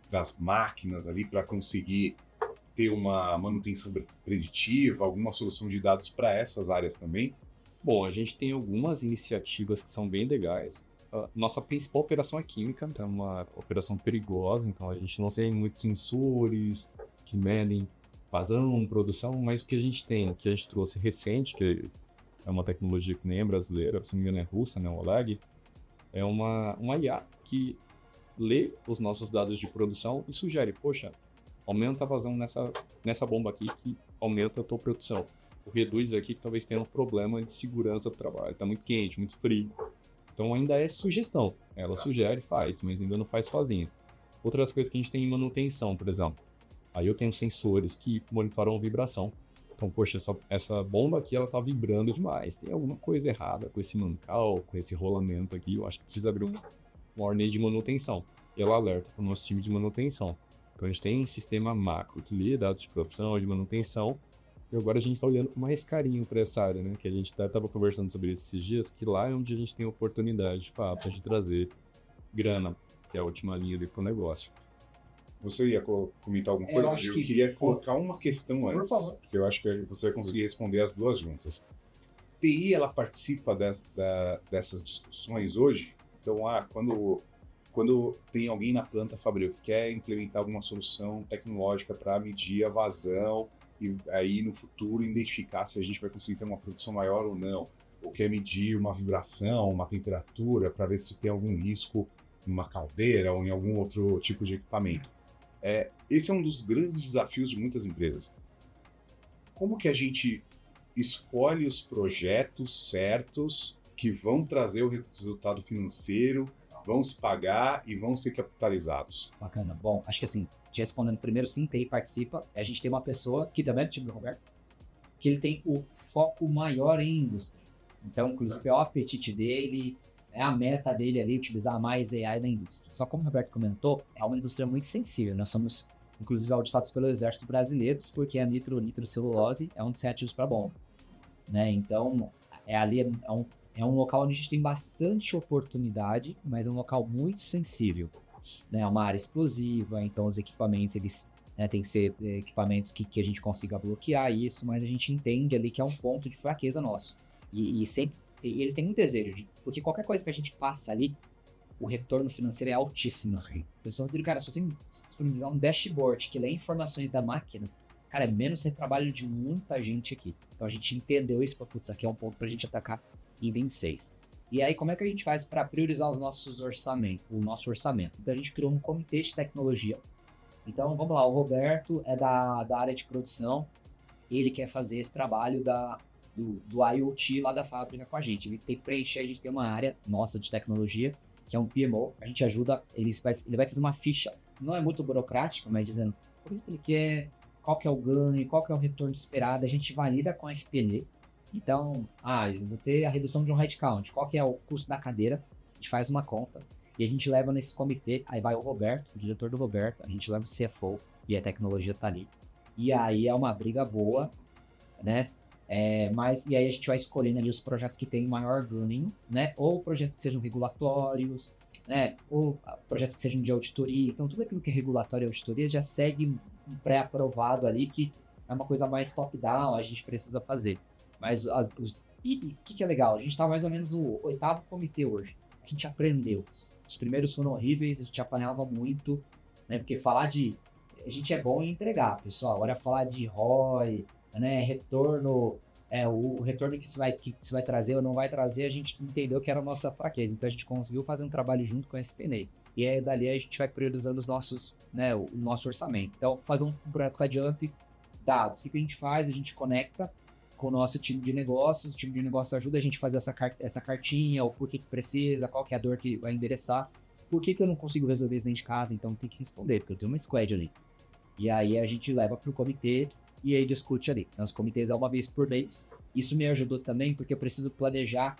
das máquinas ali para conseguir ter uma manutenção preditiva, alguma solução de dados para essas áreas também? Bom, a gente tem algumas iniciativas que são bem legais. Nossa principal operação é química, é uma operação perigosa, então a gente não tem muitos sensores que medem vazão, produção, mas o que a gente tem, o que a gente trouxe recente, que é uma tecnologia que nem é brasileira, se não me engano é russa, né, o Oleg, é uma IA que lê os nossos dados de produção e sugere, poxa, aumenta a vazão nessa bomba aqui que aumenta a tua produção. Ou reduz aqui que talvez tenha um problema de segurança do trabalho, está muito quente, muito frio. Então ainda é sugestão, ela sugere, faz, mas ainda não faz sozinha. Outras coisas que a gente tem em manutenção, por exemplo. Aí eu tenho sensores que monitoram a vibração. Então, poxa, essa bomba aqui ela tá vibrando demais. Tem alguma coisa errada com esse mancal, com esse rolamento aqui. Eu acho que precisa abrir uma ordem de manutenção. E ela alerta para o nosso time de manutenção. Então a gente tem um sistema macro que lê dados de produção, de manutenção. E agora a gente está olhando com mais carinho para essa área, né? Que a gente estava conversando sobre isso esses dias, que lá é onde a gente tem oportunidade, de fato, de trazer grana, que é a última linha ali para o negócio. Você ia comentar alguma coisa? Eu queria colocar uma questão antes, por favor, porque eu acho que você vai conseguir responder as duas juntas. TI, ela participa dessas discussões hoje? Então, quando tem alguém na planta Fabril que quer implementar alguma solução tecnológica para medir a vazão e aí no futuro identificar se a gente vai conseguir ter uma produção maior ou não, ou quer medir uma vibração, uma temperatura para ver se tem algum risco em uma caldeira ou em algum outro tipo de equipamento. Esse é um dos grandes desafios de muitas empresas. Como que a gente escolhe os projetos certos que vão trazer o resultado financeiro, vão se pagar e vão ser capitalizados? Bacana. Bom, acho que assim, te respondendo primeiro, sim, TI participa. A gente tem uma pessoa, que também é do time do Roberto, que ele tem o foco maior em indústria. Então, inclusive, é o apetite dele, é a meta dele ali, utilizar mais AI na indústria. Só como o Roberto comentou, é uma indústria muito sensível. Nós somos, inclusive, auditados pelo Exército Brasileiro, porque a nitrocelulose é um dos reativos para bomba. Né? Então, ali é um é um local onde a gente tem bastante oportunidade, mas é um local muito sensível, né? É uma área explosiva, então os equipamentos, eles, né, tem que ser equipamentos que a gente consiga bloquear isso, mas a gente entende ali que é um ponto de fraqueza nosso. E sempre, e eles têm muito desejo, porque qualquer coisa que a gente faça ali, o retorno financeiro é altíssimo. Pessoal, cara, se você disponibilizar um dashboard que lê informações da máquina, cara, é menos retrabalho de muita gente aqui. Então a gente entendeu isso, putz, aqui é um ponto pra gente atacar em 26. E aí, como é que a gente faz para priorizar os nossos orçamentos, o nosso orçamento? Então a gente criou um comitê de tecnologia. Então vamos lá, o Roberto é da área de produção, ele quer fazer esse trabalho do IoT lá da fábrica com a gente. Ele tem que preencher, a gente tem uma área nossa de tecnologia, que é um PMO, a gente ajuda, ele vai fazer uma ficha, não é muito burocrática, mas dizendo o que ele quer, qual que é o ganho, qual que é o retorno esperado, a gente valida com a FP&A. Então, eu vou ter a redução de um headcount, qual que é o custo da cadeira, a gente faz uma conta, e a gente leva nesse comitê, aí vai o Roberto, o diretor do Roberto, a gente leva o CFO, e a tecnologia tá ali. E aí é uma briga boa, né? E aí a gente vai escolhendo ali os projetos que têm maior ganho, né? Ou projetos que sejam regulatórios, né? Ou projetos que sejam de auditoria. Então, tudo aquilo que é regulatório e auditoria já segue um pré-aprovado ali, que é uma coisa mais top-down, a gente precisa fazer. Mas e o que é legal? A gente tá mais ou menos no 8º comitê hoje. A gente aprendeu. Os primeiros foram horríveis, a gente apanhava muito, né? Porque a gente é bom em entregar, pessoal. Agora falar de ROI, né, retorno, o retorno que você vai trazer ou não vai trazer, a gente entendeu que era a nossa fraqueza. Então a gente conseguiu fazer um trabalho junto com a FP&A. E aí dali a gente vai priorizando os nossos, né, o nosso orçamento. Então, fazer um projeto com a Jump, dados. O que a gente faz? A gente conecta com o nosso time de negócios, o time de negócios ajuda a gente a fazer essa cartinha, o porquê que precisa, qual que é a dor que vai endereçar, por que eu não consigo resolver isso dentro de casa, então tem que responder, porque eu tenho uma squad ali. E aí a gente leva para o comitê e aí discute ali. Então, os comitês é uma vez por mês. Isso me ajudou também porque eu preciso planejar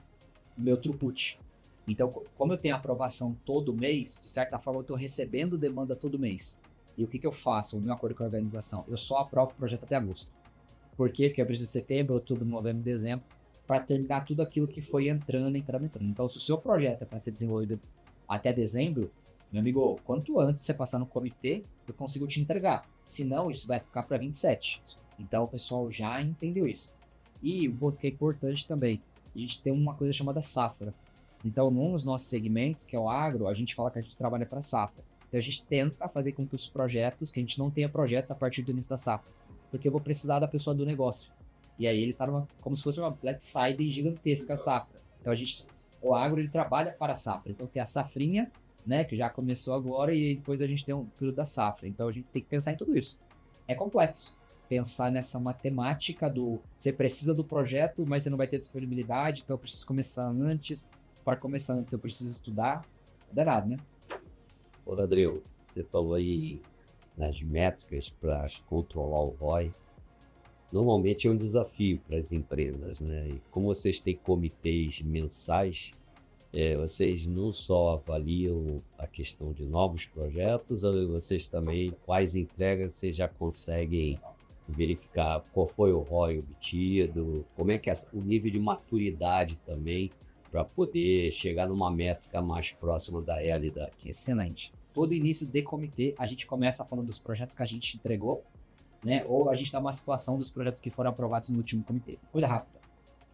o meu throughput. Então, como eu tenho aprovação todo mês, de certa forma eu estou recebendo demanda todo mês. E o que eu faço? O meu acordo com a organização, eu só aprovo o projeto até agosto. Por quê? Porque eu preciso de setembro, outubro, novembro, dezembro, para terminar tudo aquilo que foi entrando. Então, se o seu projeto é para ser desenvolvido até dezembro, meu amigo, quanto antes você passar no comitê, eu consigo te entregar. Senão, isso vai ficar para 27. Então, o pessoal já entendeu isso. E um ponto que é importante também, a gente tem uma coisa chamada safra. Então, nos nossos segmentos, que é o agro, a gente fala que a gente trabalha para safra. Então, a gente tenta fazer com que os projetos, que a gente não tenha projetos a partir do início da safra. Porque eu vou precisar da pessoa do negócio. E aí ele tá como se fosse uma Black Friday gigantesca safra. Então, o agro, ele trabalha para a safra. Então, tem a safrinha, né, que já começou agora, e depois a gente tem um período da safra. Então a gente tem que pensar em tudo isso. É complexo pensar nessa matemática você precisa do projeto, mas você não vai ter disponibilidade, então eu preciso começar antes. Para começar antes eu preciso estudar. É danado, né? Ô, Rodrigo, você falou aí nas métricas para controlar o ROI. Normalmente é um desafio para as empresas, né? E como vocês têm comitês mensais, vocês não só avaliam a questão de novos projetos, vocês também, quais entregas vocês já conseguem verificar qual foi o ROI obtido, como é que é o nível de maturidade também, para poder chegar numa métrica mais próxima da realidade. Excelente. Todo início de comitê, a gente começa falando dos projetos que a gente entregou, né? Ou a gente dá uma situação dos projetos que foram aprovados no último comitê. Coisa rápida,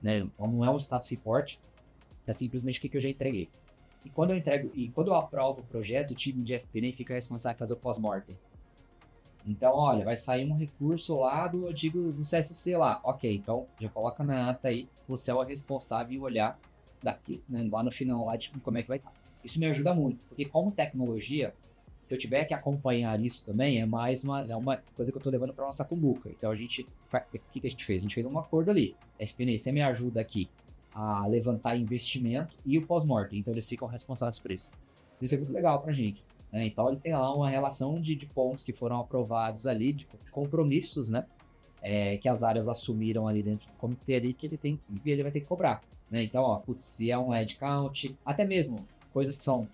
né? Não é um status report, é simplesmente o que eu já entreguei. E quando eu aprovo o projeto, o time de FP&A fica responsável por fazer o pós-mortem. Então, olha, vai sair um recurso lá do CSC lá. Ok, então já coloca na ata aí, você é o responsável em olhar daqui, né, lá no final lá de como é que vai estar. Isso me ajuda muito, porque como tecnologia, se eu tiver que acompanhar isso também, é uma coisa que eu estou levando para nossa cumbuca. Então o que a gente fez? A gente fez um acordo ali. FP&A, você me ajuda aqui a levantar investimento e o pós-mortem. Então eles ficam responsáveis por isso. Isso é muito legal pra gente, né? Então ele tem lá uma relação de pontos que foram aprovados ali, de compromissos, né? Que as áreas assumiram ali dentro do comitê ali, que ele vai ter que cobrar, né? Então, ó, se é um headcount, até mesmo coisas que são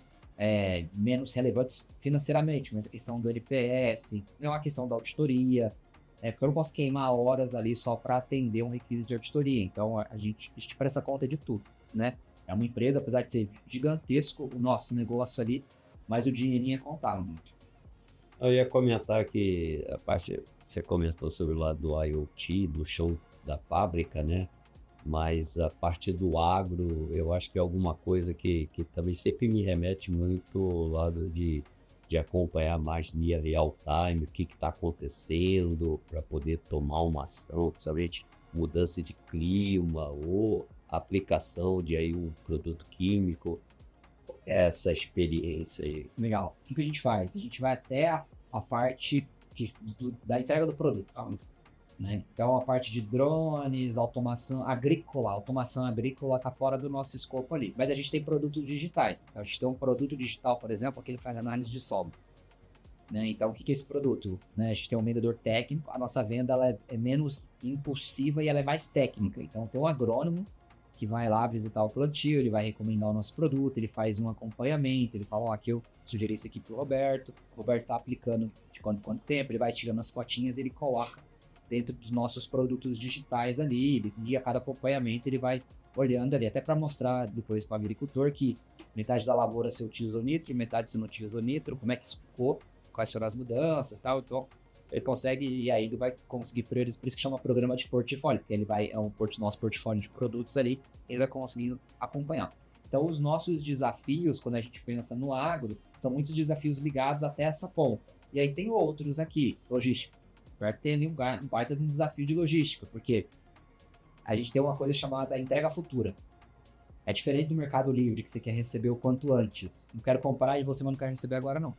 menos relevantes financeiramente, mas a questão do NPS, não a questão da auditoria, porque eu não posso queimar horas ali só para atender um requisito de auditoria. Então a gente presta conta de tudo. né? É uma empresa, apesar de ser gigantesco o nosso negócio ali, mas o dinheirinho é contável. Eu ia comentar que a parte, você comentou sobre o lado do IoT, do show da fábrica, né? Mas a parte do agro, eu acho que é alguma coisa que também sempre me remete muito ao lado de acompanhar mais via real time, o que está acontecendo, para poder tomar uma ação, principalmente mudança de clima ou aplicação de aí um produto químico. Essa experiência aí. Legal. O que a gente faz? A gente vai até a parte da entrega do produto. Né? Então, a parte de drones, automação agrícola está fora do nosso escopo ali. Mas a gente tem produtos digitais. Então, a gente tem um produto digital, por exemplo, que ele faz análise de solo. Né? Então, o que é esse produto? Né? A gente tem um vendedor técnico, a nossa venda ela é menos impulsiva e ela é mais técnica. Então, tem um agrônomo que vai lá visitar o plantio, ele vai recomendar o nosso produto, ele faz um acompanhamento, ele fala, aqui eu sugeri isso aqui pro Roberto, o Roberto tá aplicando de quanto tempo, ele vai tirando as fotinhas e ele coloca dentro dos nossos produtos digitais ali, ele guia cada acompanhamento, ele vai olhando ali, até para mostrar depois para o agricultor que metade da lavoura você utiliza o nitro, metade você não utiliza o nitro, como é que isso ficou, quais foram as mudanças, tal, então ele consegue, e aí ele vai conseguir priorizar, por isso que chama programa de portfólio, porque ele vai, nosso portfólio de produtos ali, ele vai conseguindo acompanhar. Então, os nossos desafios, quando a gente pensa no agro, são muitos desafios ligados até essa ponta. E aí tem outros aqui, logística. Vai ter ali um baita de um desafio de logística, porque a gente tem uma coisa chamada entrega futura. É diferente do Mercado Livre, que você quer receber o quanto antes. Não quero comprar e você não quer receber agora, não.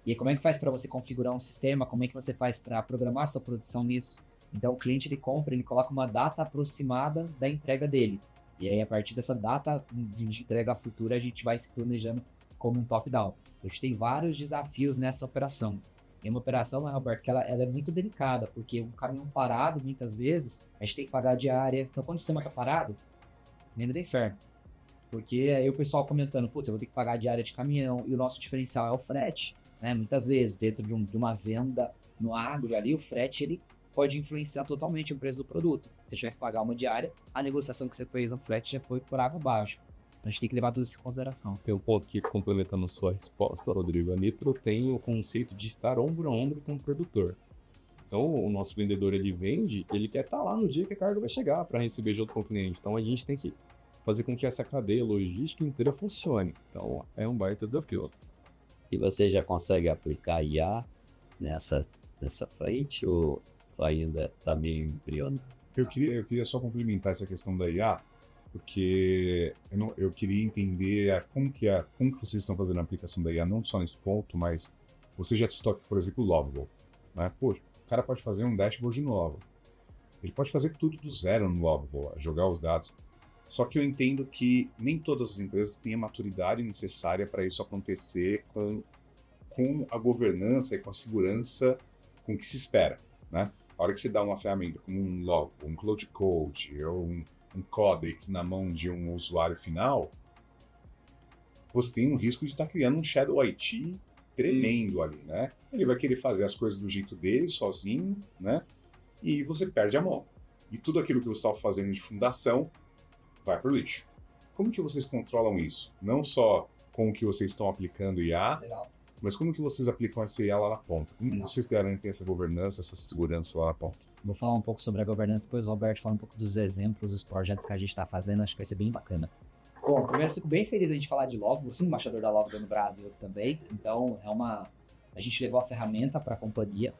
E aí, como é que faz para você configurar um sistema? Como é que você faz para programar a sua produção nisso? Então, o cliente ele compra, ele coloca uma data aproximada da entrega dele. E aí, a partir dessa data de entrega futura, a gente vai se planejando como um top-down. A gente tem vários desafios nessa operação. Tem uma operação, né, Roberto, que ela é muito delicada, porque um caminhão parado, muitas vezes, a gente tem que pagar a diária. Então, quando o sistema está parado, meio do inferno. Porque aí o pessoal comentando, putz, eu vou ter que pagar a diária de caminhão, e o nosso diferencial é o frete. Né? Muitas vezes, dentro de uma venda no agro ali, o frete ele pode influenciar totalmente o preço do produto. Se você tiver que pagar uma diária, a negociação que você fez no frete já foi por água abaixo. Então a gente tem que levar tudo isso em consideração. Tem um ponto que, complementando sua resposta, Rodrigo, a Nitro tem o conceito de estar ombro a ombro com o produtor. Então, o nosso vendedor, ele vende, ele quer estar lá no dia que a carga vai chegar para receber junto com o cliente. Então, a gente tem que fazer com que essa cadeia logística inteira funcione. Então, é um baita desafio. E você já consegue aplicar IA nessa frente ou ainda está meio embrião? Eu queria só complementar essa questão da IA, porque eu queria entender como que vocês estão fazendo a aplicação da IA, não só nesse ponto, mas você já testou, por exemplo, o Lovable. Né? Poxa, o cara pode fazer um dashboard novo. Ele pode fazer tudo do zero no Lovable, jogar os dados. Só que eu entendo que nem todas as empresas têm a maturidade necessária para isso acontecer com a governança e com a segurança com que se espera. Né? A hora que você dá uma ferramenta como um Log, um Cloud Code ou um Codex na mão de um usuário final, você tem um risco de estar criando um Shadow IT tremendo ali, né? Ele vai querer fazer as coisas do jeito dele, sozinho, né? E você perde a mão. E tudo aquilo que você estava fazendo de fundação vai para o lixo. Como que vocês controlam isso? Não só com o que vocês estão aplicando IA, Legal. mas como que vocês aplicam essa IA lá na ponta? Como que vocês garantem essa governança, essa segurança lá na ponta? Vou falar um pouco sobre a governança, depois o Roberto fala um pouco dos exemplos, dos projetos que a gente está fazendo, acho que vai ser bem bacana. Bom, primeiro fico bem feliz a gente falar de Lovable, eu sou embaixador da Lovable no Brasil também, então a gente levou a ferramenta para a companhia.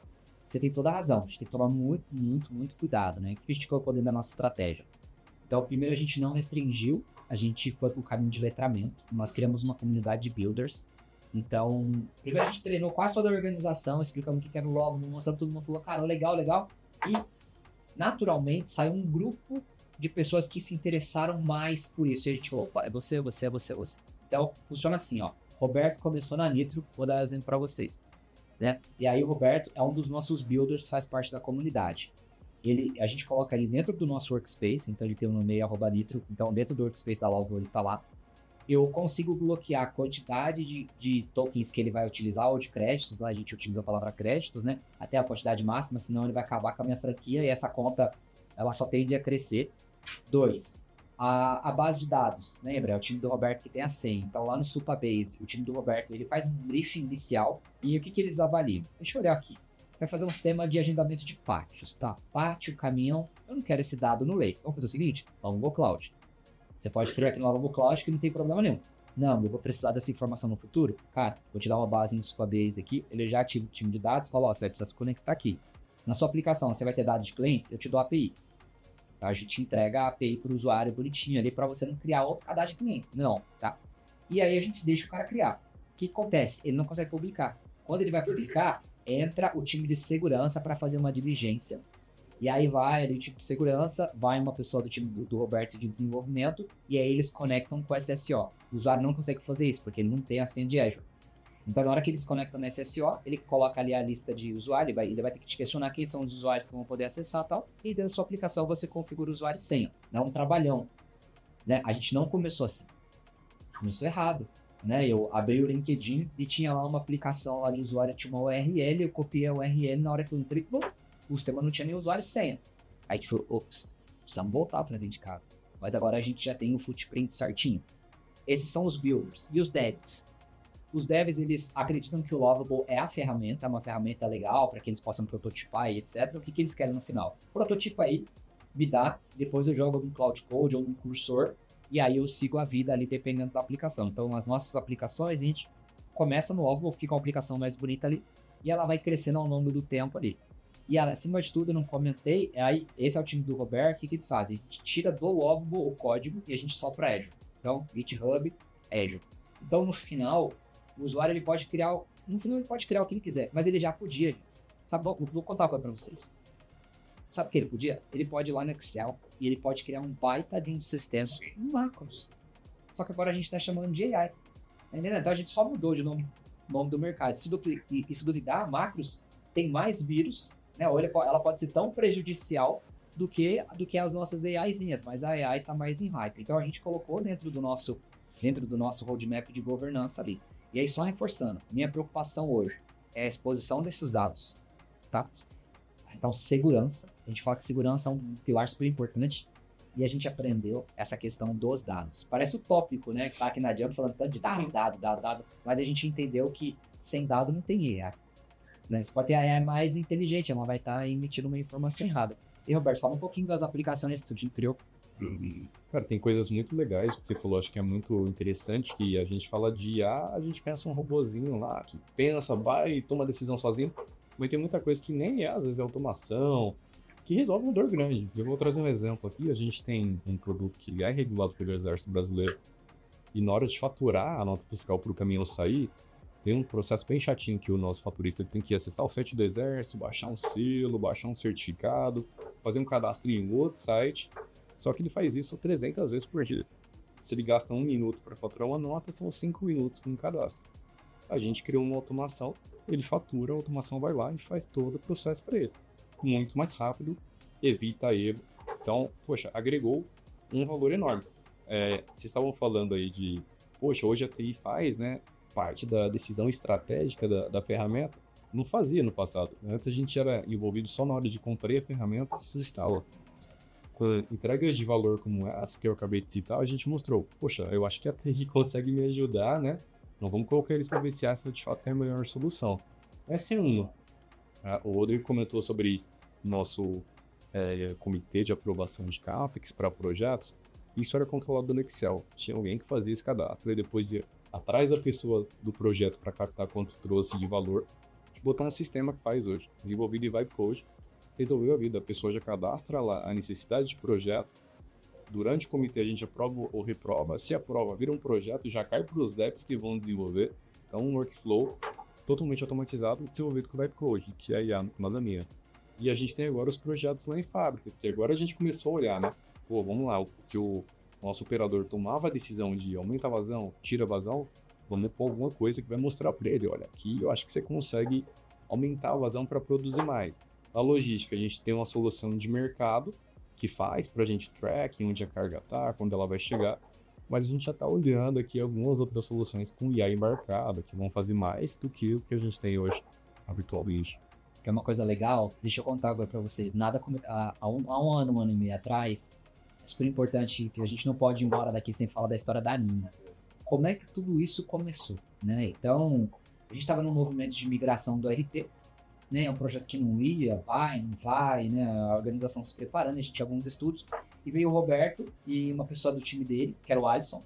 Você tem toda a razão, a gente tem que tomar muito, muito, muito cuidado, né? O que a gente colocou dentro da nossa estratégia? Então, primeiro a gente não restringiu, a gente foi para o caminho de letramento, nós criamos uma comunidade de builders. Então, primeiro a gente treinou quase toda a organização, explicamos o que era o Lovable, mostrando, todo mundo falou, cara, legal, legal. E, naturalmente, saiu um grupo de pessoas que se interessaram mais por isso. E a gente falou, opa, é você. Então, funciona assim, ó. Roberto começou na Nitro, vou dar exemplo para vocês. Né? E aí o Roberto é um dos nossos builders, faz parte da comunidade. A gente coloca ele dentro do nosso workspace, então ele tem um nome @Nitro, então dentro do workspace da Lovable ele tá lá. Eu consigo bloquear a quantidade de tokens que ele vai utilizar, ou de créditos, lá a gente utiliza a palavra créditos, né? Até a quantidade máxima, senão ele vai acabar com a minha franquia e essa conta, ela só tende a crescer. 2, A base de dados, lembra? É o time do Roberto que tem a senha. Então, lá no Supabase, o time do Roberto, ele faz um briefing inicial e o que eles avaliam? Deixa eu olhar aqui. Vai fazer um sistema de agendamento de pátios, tá? Pátio, caminhão, eu não quero esse dado no leito. Vamos fazer o seguinte, Alongo Cloud. Você pode criar aqui no Alongo Cloud que não tem problema nenhum. Não, eu vou precisar dessa informação no futuro? Cara, vou te dar uma base no Supabase aqui, ele já ativa o time de dados, fala, ó, você vai precisar se conectar aqui. Na sua aplicação, você vai ter dados de clientes? Eu te dou a API. A gente entrega a API para o usuário bonitinho ali para você não criar outro cadastro de clientes. Não, tá? E aí a gente deixa o cara criar. O que acontece? Ele não consegue publicar. Quando ele vai publicar, entra o time de segurança para fazer uma diligência. E aí vai ali o time de segurança, vai uma pessoa do time do Roberto de desenvolvimento, e aí eles conectam com o SSO. O usuário não consegue fazer isso, porque ele não tem a senha de Azure. Então, na hora que eles conectam no SSO, ele coloca ali a lista de usuário, ele vai ter que te questionar quem são os usuários que vão poder acessar e tal, e dentro da sua aplicação você configura o usuário e senha. Não é um trabalhão. Né? A gente não começou assim. Começou errado. Né? Eu abri o LinkedIn e tinha lá uma aplicação lá de usuário, tinha uma URL, eu copiei a URL, na hora que eu entrei, o sistema não tinha nem usuário e senha. Aí a gente falou, ops, precisamos voltar para dentro de casa. Mas agora a gente já tem o footprint certinho. Esses são os builders. E os devs? Os devs, eles acreditam que o Lovable é a ferramenta, é uma ferramenta legal para que eles possam prototipar e etc. O que eles querem no final? Prototipa aí, me dá, depois eu jogo no Cloud Code ou no cursor, e aí eu sigo a vida ali dependendo da aplicação. Então, nas nossas aplicações, a gente começa no Lovable, fica uma aplicação mais bonita ali, e ela vai crescendo ao longo do tempo ali. E acima de tudo, eu não comentei, aí esse é o time do Roberto, o que eles fazem? A gente tira do Lovable o código e a gente sobe para Azure. Então, GitHub, Azure. Então, no final, o usuário ele pode criar, no final ele pode criar o que ele quiser, mas ele já podia. Sabe, vou contar uma coisa para vocês. Sabe o que ele podia? Ele pode ir lá no Excel e ele pode criar um baita de um sistema em macros. Só que agora a gente está chamando de AI. Entendeu? Então a gente só mudou de nome do mercado. Se duvidar, macros tem mais vírus, né? Ou ela pode ser tão prejudicial do que as nossas AIzinhas, mas a AI está mais em hype. Então a gente colocou dentro do nosso roadmap de governança ali. E aí, só reforçando, minha preocupação hoje é a exposição desses dados, tá? Então, segurança. A gente fala que segurança é um pilar super importante e a gente aprendeu essa questão dos dados. Parece utópico, né? Tá aqui na Jump falando tanto de dado, mas a gente entendeu que sem dado não tem AI. Né? Você pode ter a AI mais inteligente, ela vai estar emitindo uma informação errada. E, Roberto, fala um pouquinho das aplicações que você criou. Cara, tem coisas muito legais que você falou, acho que é muito interessante, que a gente fala de IA, a gente pensa um robozinho lá, que pensa, vai e toma decisão sozinho, mas tem muita coisa que nem é, às vezes é automação, que resolve uma dor grande. Eu vou trazer um exemplo aqui, a gente tem um produto que é regulado pelo Exército Brasileiro, e na hora de faturar a nota fiscal para o caminhão sair, tem um processo bem chatinho que o nosso faturista tem que acessar o site do Exército, baixar um selo, baixar um certificado, fazer um cadastro em outro site. Só que ele faz isso 300 vezes por dia. Se ele gasta 1 minuto para faturar uma nota, são 5 minutos com cadastro. A gente criou uma automação, ele fatura, a automação vai lá e faz todo o processo para ele. Muito mais rápido, evita erro. Então, poxa, agregou um valor enorme. Vocês estavam falando aí de, poxa, hoje a TI faz, né, parte da decisão estratégica da ferramenta. Não fazia no passado. Antes a gente era envolvido só na hora de comprar a ferramenta e se instala. Com entregas de valor como essa que eu acabei de citar, a gente mostrou, poxa, eu acho que a TI consegue me ajudar, né? Não vamos colocar eles para ver se essa de fato é a melhor solução. Essa é uma. O Rodrigo comentou sobre nosso comitê de aprovação de CAPEX para projetos. Isso era controlado no Excel. Tinha alguém que fazia esse cadastro e depois ia atrás da pessoa do projeto para captar quanto trouxe de valor. A gente botou um sistema que faz hoje, desenvolvido em Vibe Code. Resolveu a vida, a pessoa já cadastra lá a necessidade de projeto. Durante o comitê a gente aprova ou reprova. Se aprova, vira um projeto, já cai para os devs que vão desenvolver. Então um workflow totalmente automatizado, desenvolvido com o Vibe Code, que é a IA, nada minha. E a gente tem agora os projetos lá em fábrica, que agora a gente começou a olhar, né? Pô, vamos lá, que o nosso operador tomava a decisão de aumentar a vazão, tira a vazão, vamos pôr alguma coisa que vai mostrar para ele, olha, aqui eu acho que você consegue aumentar a vazão para produzir mais. A logística, a gente tem uma solução de mercado que faz para a gente track onde a carga está, quando ela vai chegar, mas a gente já está olhando aqui algumas outras soluções com IA embarcado, que vão fazer mais do que o que a gente tem hoje habitualmente. Que é uma coisa legal, deixa eu contar agora para vocês, há um ano e meio atrás, super importante, que a gente não pode ir embora daqui sem falar da história da Nina. Como é que tudo isso começou, né? Então, a gente estava num movimento de migração do RP, né? É um projeto que não ia, não vai, né? A organização se preparando, a gente tinha alguns estudos, e veio o Roberto e uma pessoa do time dele, que era o Alisson,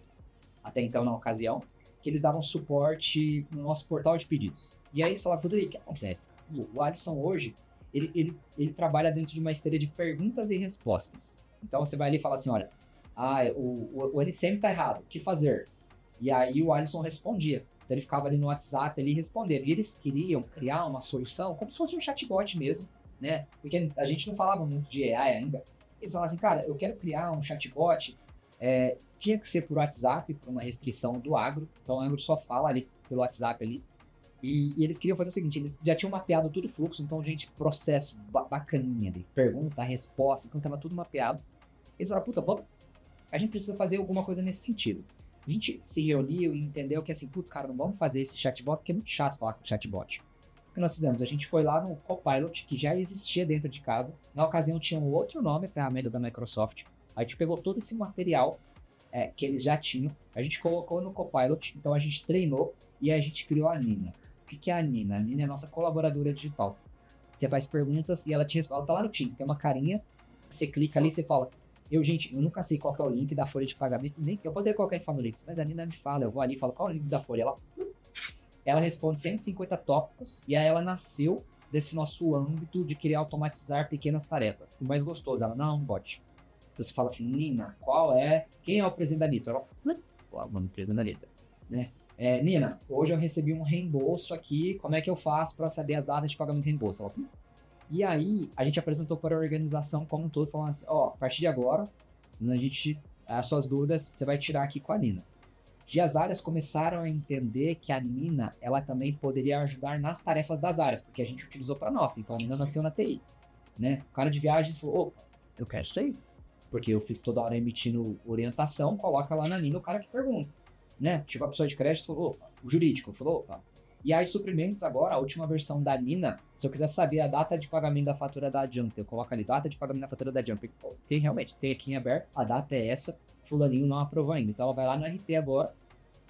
até então na ocasião, que eles davam suporte no nosso portal de pedidos. E aí, sei lá, tudo aí, o que acontece? O Alisson hoje, ele trabalha dentro de uma esteira de perguntas e respostas. Então você vai ali e fala assim, olha, o NCM tá errado, o que fazer? E aí o Alisson respondia. Então ele ficava ali no WhatsApp ali respondendo. E eles queriam criar uma solução como se fosse um chatbot mesmo, né? Porque a gente não falava muito de AI ainda. Eles falavam assim, cara, eu quero criar um chatbot, tinha que ser por WhatsApp, por uma restrição do agro. Então o agro só fala ali pelo WhatsApp ali. E eles queriam fazer o seguinte, eles já tinham mapeado todo o fluxo, então, gente, processo bacaninha ali. Pergunta, resposta, então tava tudo mapeado. Eles falaram, puta, vamos, a gente precisa fazer alguma coisa nesse sentido. A gente se reuniu e entendeu que assim, putz, cara, não vamos fazer esse chatbot, porque é muito chato falar com chatbot. O que nós fizemos? A gente foi lá no Copilot, que já existia dentro de casa. Na ocasião tinha um outro nome, a ferramenta da Microsoft. A gente pegou todo esse material que eles já tinham, a gente colocou no Copilot, então a gente treinou e a gente criou a Nina. O que é a Nina? A Nina é a nossa colaboradora digital. Você faz perguntas e ela te responde. Ela tá lá no Teams, tem uma carinha, você clica ali e você fala, gente, eu nunca sei qual que é o link da folha de pagamento, nem eu poderia colocar em Fanulix, mas a Nina me fala, eu vou ali e falo, qual é o link da folha? Ela responde 150 tópicos e aí ela nasceu desse nosso âmbito de querer automatizar pequenas tarefas. O mais gostoso, ela não é um bot. Então você fala assim, Nina, quem é o presidente da Nitro? Ela, o nome do presidente da Nitro, né? Nina, hoje eu recebi um reembolso aqui, como é que eu faço para saber as datas de pagamento de reembolso? Ela, e aí, a gente apresentou para a organização como um todo, falando assim, a partir de agora, as suas dúvidas, você vai tirar aqui com a Nina. E as áreas começaram a entender que a Nina, ela também poderia ajudar nas tarefas das áreas, porque a gente utilizou para nossa, então a Nina nasceu na TI, né? O cara de viagens falou, opa, eu quero isso aí, porque eu fico toda hora emitindo orientação, coloca lá na Nina o cara que pergunta, né? Chegou a pessoa de crédito, falou, opa, o jurídico, falou, opa. E aí, suprimentos agora, a última versão da Nina, se eu quiser saber a data de pagamento da fatura da Jump, eu coloco ali, data de pagamento da fatura da Jump. Tem aqui em aberto, a data é essa, fulaninho não aprovou ainda. Então ela vai lá no RP agora,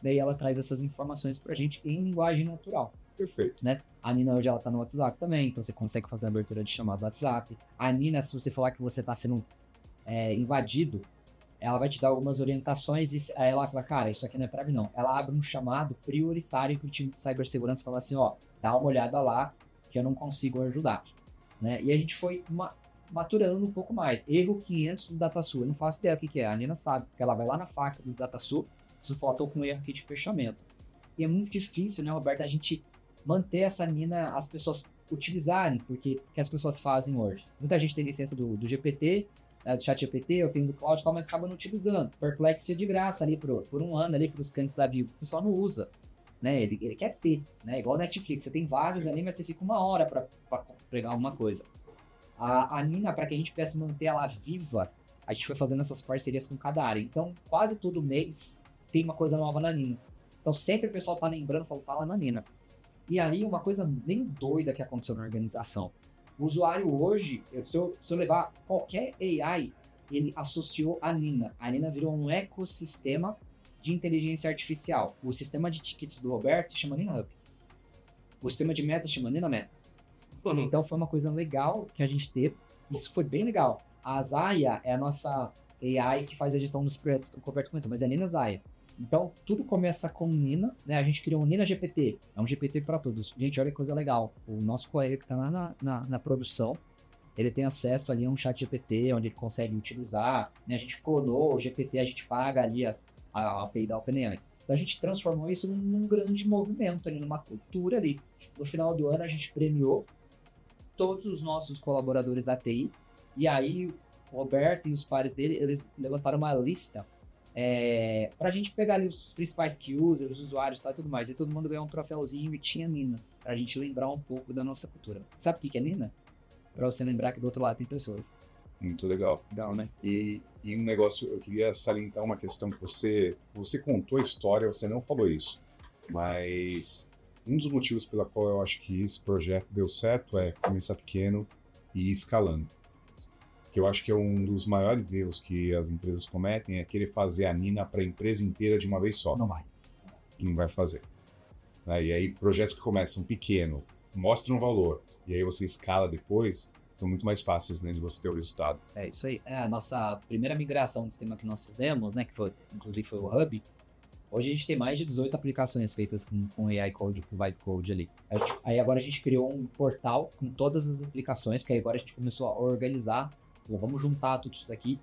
daí ela traz essas informações pra gente em linguagem natural. Perfeito. Né? A Nina hoje ela tá no WhatsApp também, então você consegue fazer a abertura de chamada do WhatsApp. A Nina, se você falar que você tá sendo invadido, ela vai te dar algumas orientações e aí ela fala, cara, isso aqui não é pra mim não. Ela abre um chamado prioritário pro time de cibersegurança e fala assim, dá uma olhada lá que eu não consigo ajudar. Né? E a gente foi maturando um pouco mais. Erro 500 do DataSul, eu não faço ideia o que é, a Nina sabe, porque ela vai lá na faca do DataSul, se faltou com um erro aqui de fechamento. E é muito difícil, né, Roberto, a gente manter essa Nina, as pessoas utilizarem, porque o que as pessoas fazem hoje? Muita gente tem licença do GPT, do ChatGPT, eu tenho do Cloud e tal, mas acaba não utilizando. Perplexity de graça ali por um ano ali para os clientes da Vivo. O pessoal não usa, né? Ele quer ter, né? Igual Netflix, você tem vários ali, mas você fica uma hora para pegar alguma coisa. A Nina, para que a gente pudesse manter ela viva, a gente foi fazendo essas parcerias com cada área. Então, quase todo mês tem uma coisa nova na Nina. Então, sempre o pessoal tá lembrando, fala na Nina. E aí, uma coisa bem doida que aconteceu na organização. O usuário hoje, se eu levar qualquer AI, ele associou a Nina. A Nina virou um ecossistema de inteligência artificial. O sistema de tickets do Roberto se chama Nina Up. O sistema de metas se chama Nina Metas. Então foi uma coisa legal que a gente teve. Isso foi bem legal. A Zaya é a nossa AI que faz a gestão dos projetos que o Roberto comentou, mas é a Nina Zaya. Então, tudo começa com Nina, né? A gente criou um Nina GPT, é um GPT para todos. Gente, olha que coisa legal. O nosso colega que está lá na produção, ele tem acesso ali a um chat GPT, onde ele consegue utilizar, né? A gente clonou o GPT, a gente paga ali a API da OpenAI. Então, a gente transformou isso num grande movimento ali, numa cultura ali. No final do ano, a gente premiou todos os nossos colaboradores da TI, e aí o Roberto e os pares dele, eles levantaram uma lista pra gente pegar ali os principais key users, os usuários e tudo mais. E todo mundo ganhou um troféuzinho e tinha Nina, pra gente lembrar um pouco da nossa cultura. Sabe o que é Nina? Pra você lembrar que do outro lado tem pessoas. Muito legal. Legal, né? E um negócio, eu queria salientar uma questão que você contou a história, você não falou isso, mas um dos motivos pela qual eu acho que esse projeto deu certo é começar pequeno e ir escalando. que eu acho que é um dos maiores erros que as empresas cometem, é querer fazer a Nina para a empresa inteira de uma vez só. Não vai. E não vai fazer. Né? E aí, projetos que começam pequeno, mostram o valor, e aí você escala depois, são muito mais fáceis, né, de você ter o resultado. É isso aí. É a nossa primeira migração de sistema que nós fizemos, né, que foi, inclusive foi o Hub. Hoje a gente tem mais de 18 aplicações feitas com AI Code, com Vibe Code ali. Aí agora a gente criou um portal com todas as aplicações, que aí agora a gente começou a organizar. Falou, vamos juntar tudo isso daqui.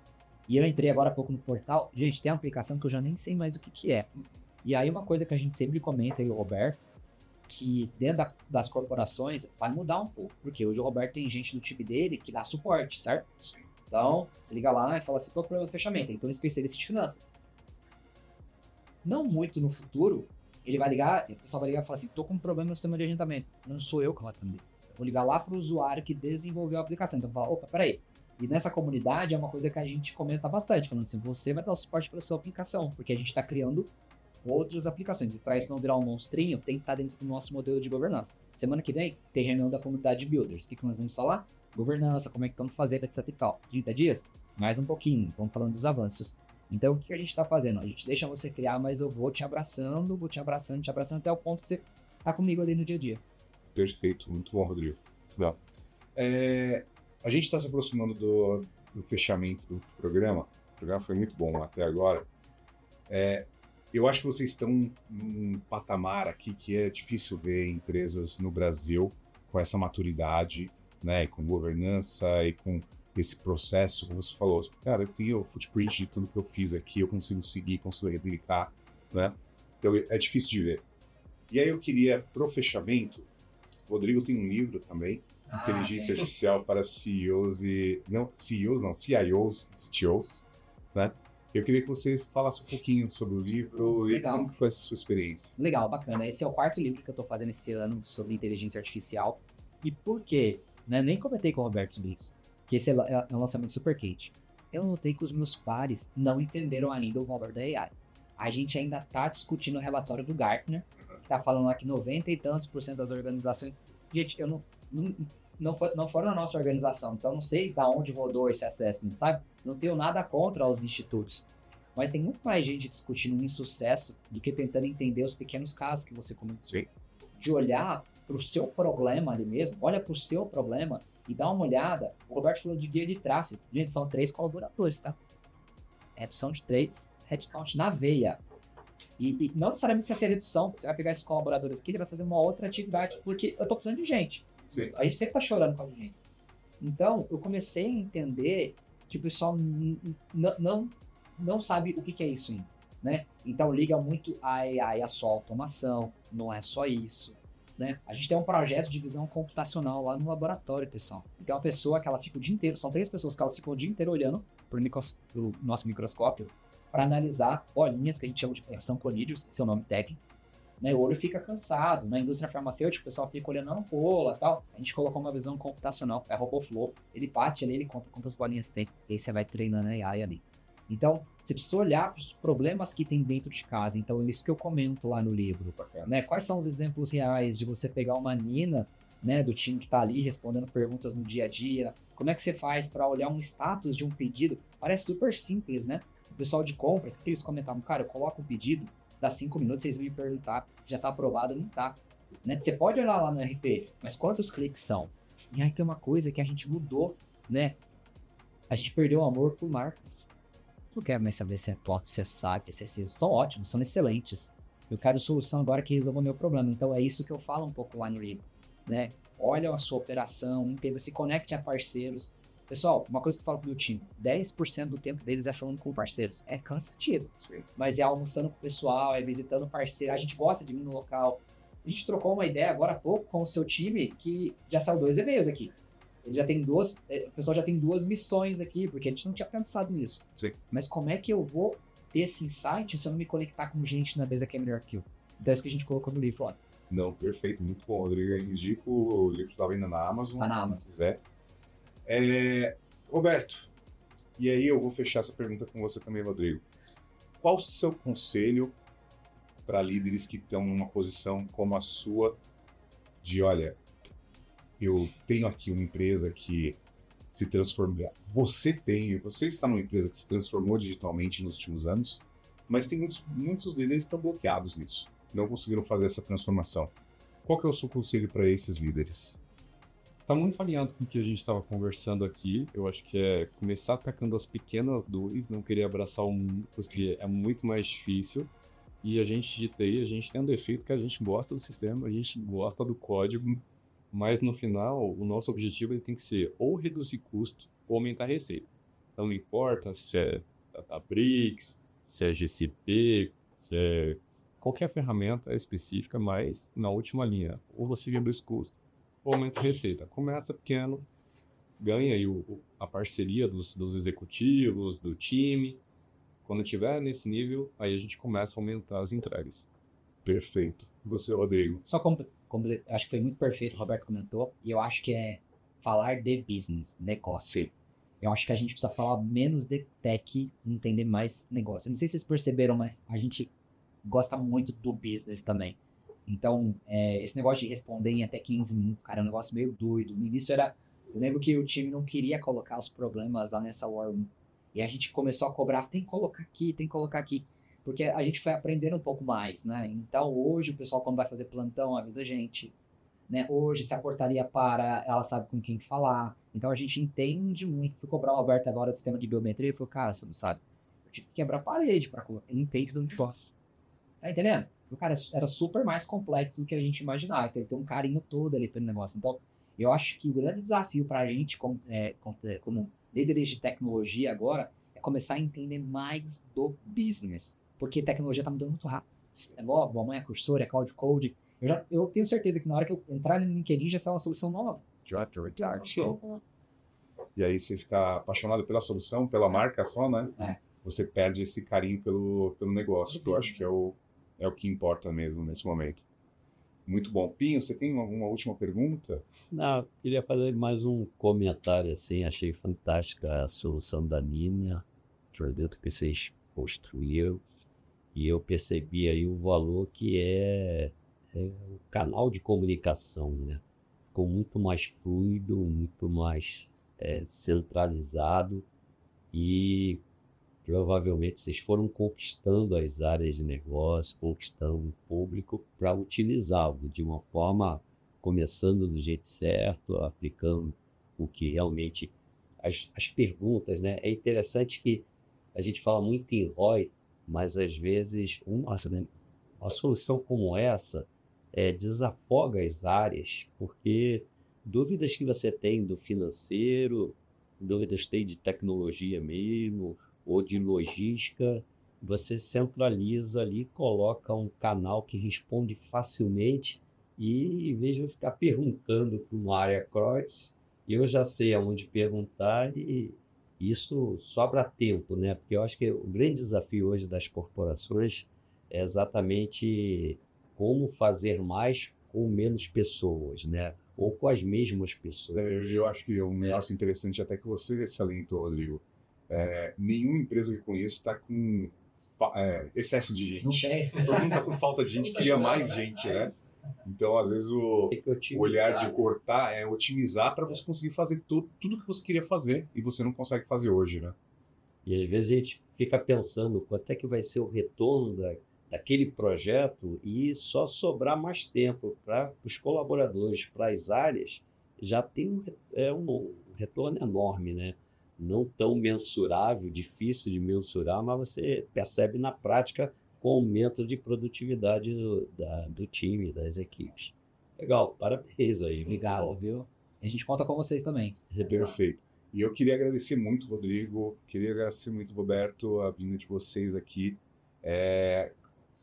E eu entrei agora há pouco no portal. Gente, tem uma aplicação que eu já nem sei mais o que é. E aí uma coisa que a gente sempre comenta, aí o Roberto, que dentro das corporações vai mudar um pouco. Porque hoje o Roberto tem gente do time dele que dá suporte, certo? Então, você liga lá e fala assim, tô com problema de fechamento. Então, especialista de finanças. Não muito no futuro, ele vai ligar, o pessoal vai ligar e falar assim, tô com um problema no sistema de agendamento. Não sou eu que vou atender. Eu vou ligar lá pro usuário que desenvolveu a aplicação. Então, fala, opa, peraí. E nessa comunidade é uma coisa que a gente comenta bastante, falando assim, você vai dar o suporte para sua aplicação, porque a gente está criando outras aplicações. E para isso não virar um monstrinho, tem que estar dentro do nosso modelo de governança. Semana que vem, tem reunião da comunidade de builders. O que nós vamos falar? Governança, como é que estamos fazendo, etc e tal. 30 dias? Mais um pouquinho, vamos falando dos avanços. Então, o que a gente está fazendo? A gente deixa você criar, mas eu vou te abraçando, até o ponto que você tá comigo ali no dia a dia. Perfeito, muito bom, Rodrigo. Legal. A gente está se aproximando do fechamento do programa. O programa foi muito bom até agora. Eu acho que vocês estão num patamar aqui que é difícil ver empresas no Brasil com essa maturidade, né, com governança e com esse processo, como você falou. Cara, eu tenho o footprint de tudo que eu fiz aqui, eu consigo seguir, consigo replicar, né? Então é difícil de ver. E aí eu queria, pro fechamento, o Rodrigo tem um livro também, Inteligência Artificial para CEOs CIOs e CTOs, né? Eu queria que você falasse um pouquinho sobre o livro e como que foi essa sua experiência. Legal, bacana. Esse é o 4º livro que eu estou fazendo esse ano sobre inteligência artificial. E por quê? Né? Nem comentei com o Roberto sobre isso, que esse é um lançamento super quente. Eu notei que os meus pares não entenderam ainda o valor da AI. A gente ainda está discutindo o relatório do Gartner, que está falando lá que 90 e tantos % das organizações... Gente, eu não foram na nossa organização, então não sei da onde rodou esse assessment, sabe? Não tenho nada contra os institutos. Mas tem muito mais gente discutindo um insucesso do que tentando entender os pequenos casos que você comentou. Sim. De olhar para o seu problema ali mesmo, olha para o seu problema e dá uma olhada. O Roberto falou de guia de tráfego. Gente, são 3 colaboradores, tá? Redução de 3, headcount na veia. E não necessariamente se essa redução, você vai pegar esses colaboradores aqui, ele vai fazer uma outra atividade, porque eu tô precisando de gente. Sim. A gente sempre tá chorando com a gente. Então, eu comecei a entender que o pessoal não sabe o que é isso ainda, né? Então, liga muito a AI, a sua automação, não é só isso, né? A gente tem um projeto de visão computacional lá no laboratório, pessoal. Então, uma pessoa que ela fica o dia inteiro, são 3 pessoas que elas ficam o dia inteiro olhando pro nosso microscópio para analisar bolinhas que a gente chama de são conídeos, seu nome técnico. Né, o olho fica cansado. Na indústria farmacêutica, o pessoal fica olhando a ampola e tal. A gente colocou uma visão computacional, é RoboFlow. Ele bate ali, ele conta quantas bolinhas tem. E aí você vai treinando a AI ali. Então, você precisa olhar para os problemas que tem dentro de casa. Então, é isso que eu comento lá no livro. Né? Quais são os exemplos reais de você pegar uma Nina, né, do time que está ali respondendo perguntas no dia a dia? Como é que você faz para olhar um status de um pedido? Parece super simples, né? O pessoal de compras, o que eles comentavam? Cara, eu coloco um pedido, dá 5 minutos, vocês vão me perguntar se já está aprovado ou não está. Né? Você pode olhar lá no RP, mas quantos cliques são? E aí tem uma coisa que a gente mudou, né? A gente perdeu o amor por marcas. Não quero mais saber se é TOTO, se é SAP, se é CISO. São ótimos, são excelentes. Eu quero solução agora que resolva o meu problema. Então é isso que eu falo um pouco lá no livro, né? Olha a sua operação, entenda, se conecte a parceiros. Pessoal, uma coisa que eu falo pro meu time, 10% do tempo deles é falando com parceiros. É cansativo. Sim. Mas é almoçando com o pessoal, é visitando o parceiro. A gente gosta de ir no local. A gente trocou uma ideia agora há pouco com o seu time que já saiu 2 e-mails aqui. Ele já tem o pessoal já tem 2 missões aqui, porque a gente não tinha pensado nisso. Sim. Mas como é que eu vou ter esse insight se eu não me conectar com gente na mesa que é melhor que eu? Então é isso que a gente colocou no livro, ó. Não, perfeito, muito bom, Rodrigo. Eu indico, o livro está vendo na Amazon. Tá na Amazon. Se quiser. Roberto, e aí eu vou fechar essa pergunta com você também, Rodrigo. Qual o seu conselho para líderes que estão numa posição como a sua, de olha, eu tenho aqui uma empresa que se transformar. Você está numa empresa que se transformou digitalmente nos últimos anos, mas tem muitos líderes que estão bloqueados nisso, não conseguiram fazer essa transformação. Qual que é o seu conselho para esses líderes? Tá muito alinhado com o que a gente estava conversando aqui. Eu acho que é começar atacando as pequenas dores, não querer abraçar o mundo, porque é muito mais difícil. E a gente de TI, a gente tem um defeito que a gente gosta do sistema, a gente gosta do código, mas no final, o nosso objetivo ele tem que ser ou reduzir custo ou aumentar a receita. Então não importa se é Databricks, se é GCP, se é qualquer ferramenta específica, mas na última linha, ou você reduz custo ou aumenta a receita. Começa pequeno, ganha aí a parceria dos executivos, do time. Quando tiver nesse nível, aí a gente começa a aumentar as entregas. Perfeito. E você, Rodrigo? Só acho que foi muito perfeito, o Roberto comentou, e eu acho que é falar de business, negócio. Sim. Eu acho que a gente precisa falar menos de tech e entender mais negócio. Eu não sei se vocês perceberam, mas a gente gosta muito do business também. Então, esse negócio de responder em até 15 minutos, cara, é um negócio meio doido. No início eu lembro que o time não queria colocar os problemas lá nessa War Room. E a gente começou a cobrar, tem que colocar aqui, tem que colocar aqui. Porque a gente foi aprendendo um pouco mais, né? Então, hoje, o pessoal, quando vai fazer plantão, avisa a gente. Né? Hoje, se a portaria para, ela sabe com quem falar. Então, a gente entende muito. Fui cobrar o Alberto agora do sistema de biometria. Ele falou, cara, você não sabe. Eu tive que quebrar a parede para colocar. Ele entende do negócio. Tá entendendo? O cara era super mais complexo do que a gente imaginava. Então, ele tem um carinho todo ali pelo negócio. Então, eu acho que o grande desafio para a gente, como líderes de tecnologia agora, é começar a entender mais do business. Porque tecnologia está mudando muito rápido. É novo, amanhã é cursor, é code. Eu tenho certeza que na hora que eu entrar no LinkedIn já sai uma solução nova. E aí você fica apaixonado pela solução, pela marca só, né? Você perde esse carinho pelo negócio, que eu acho que é o que importa mesmo nesse momento. Muito bom. Pinho, você tem alguma última pergunta? Não, queria fazer mais um comentário assim. Achei fantástica a solução da Nina, o produto que vocês construíram, e eu percebi aí o valor que é o canal de comunicação, né? Ficou muito mais fluido, muito mais centralizado, e provavelmente vocês foram conquistando as áreas de negócio, conquistando o público para utilizá-lo de uma forma, começando do jeito certo, aplicando o que realmente... As perguntas, né? É interessante que a gente fala muito em ROI, mas às vezes uma solução como essa desafoga as áreas, porque dúvidas que você tem do financeiro, dúvidas tem de tecnologia mesmo, ou de logística, você centraliza ali, coloca um canal que responde facilmente, e em vez de eu ficar perguntando para uma área cross, eu já sei aonde perguntar, e isso sobra tempo, né? Porque eu acho que o grande desafio hoje das corporações é exatamente como fazer mais com menos pessoas, né? Ou com as mesmas pessoas. Eu acho que um negócio interessante até que você salientou, Rodrigo. Nenhuma empresa que eu conheço está com excesso de gente. Não tem. Todo mundo está com falta de gente, cria mais gente, né? Então, às vezes, o olhar de cortar é otimizar para você conseguir fazer tudo que você queria fazer e você não consegue fazer hoje, né? E às vezes a gente fica pensando quanto é que vai ser o retorno daquele projeto, e só sobrar mais tempo para os colaboradores, para as áreas, já tem um retorno enorme, né? Não tão mensurável, difícil de mensurar, mas você percebe na prática com aumento de produtividade do time, das equipes. Legal, parabéns aí. Obrigado, viu? A gente conta com vocês também. Perfeito. E eu queria agradecer muito, Rodrigo, queria agradecer muito, Roberto, a vinda de vocês aqui.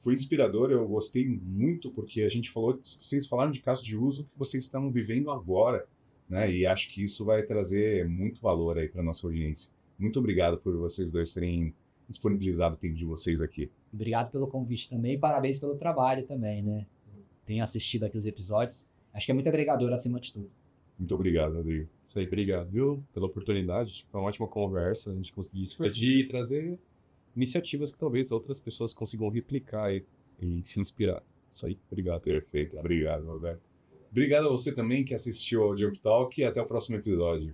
Foi inspirador, eu gostei muito, porque a gente vocês falaram de casos de uso que vocês estão vivendo agora, né? E acho que isso vai trazer muito valor aí para a nossa audiência. Muito obrigado por vocês dois terem disponibilizado o tempo de vocês aqui. Obrigado pelo convite também e parabéns pelo trabalho também, né? Tenho assistido aqui os episódios. Acho que é muito agregador acima de tudo. Muito obrigado, Rodrigo. Isso aí, obrigado, viu? Pela oportunidade. Foi uma ótima conversa, a gente conseguir expandir e trazer iniciativas que talvez outras pessoas consigam replicar e se inspirar. Isso aí, obrigado. Perfeito, obrigado, Roberto. Obrigado a você também que assistiu ao Jump Talk e até o próximo episódio.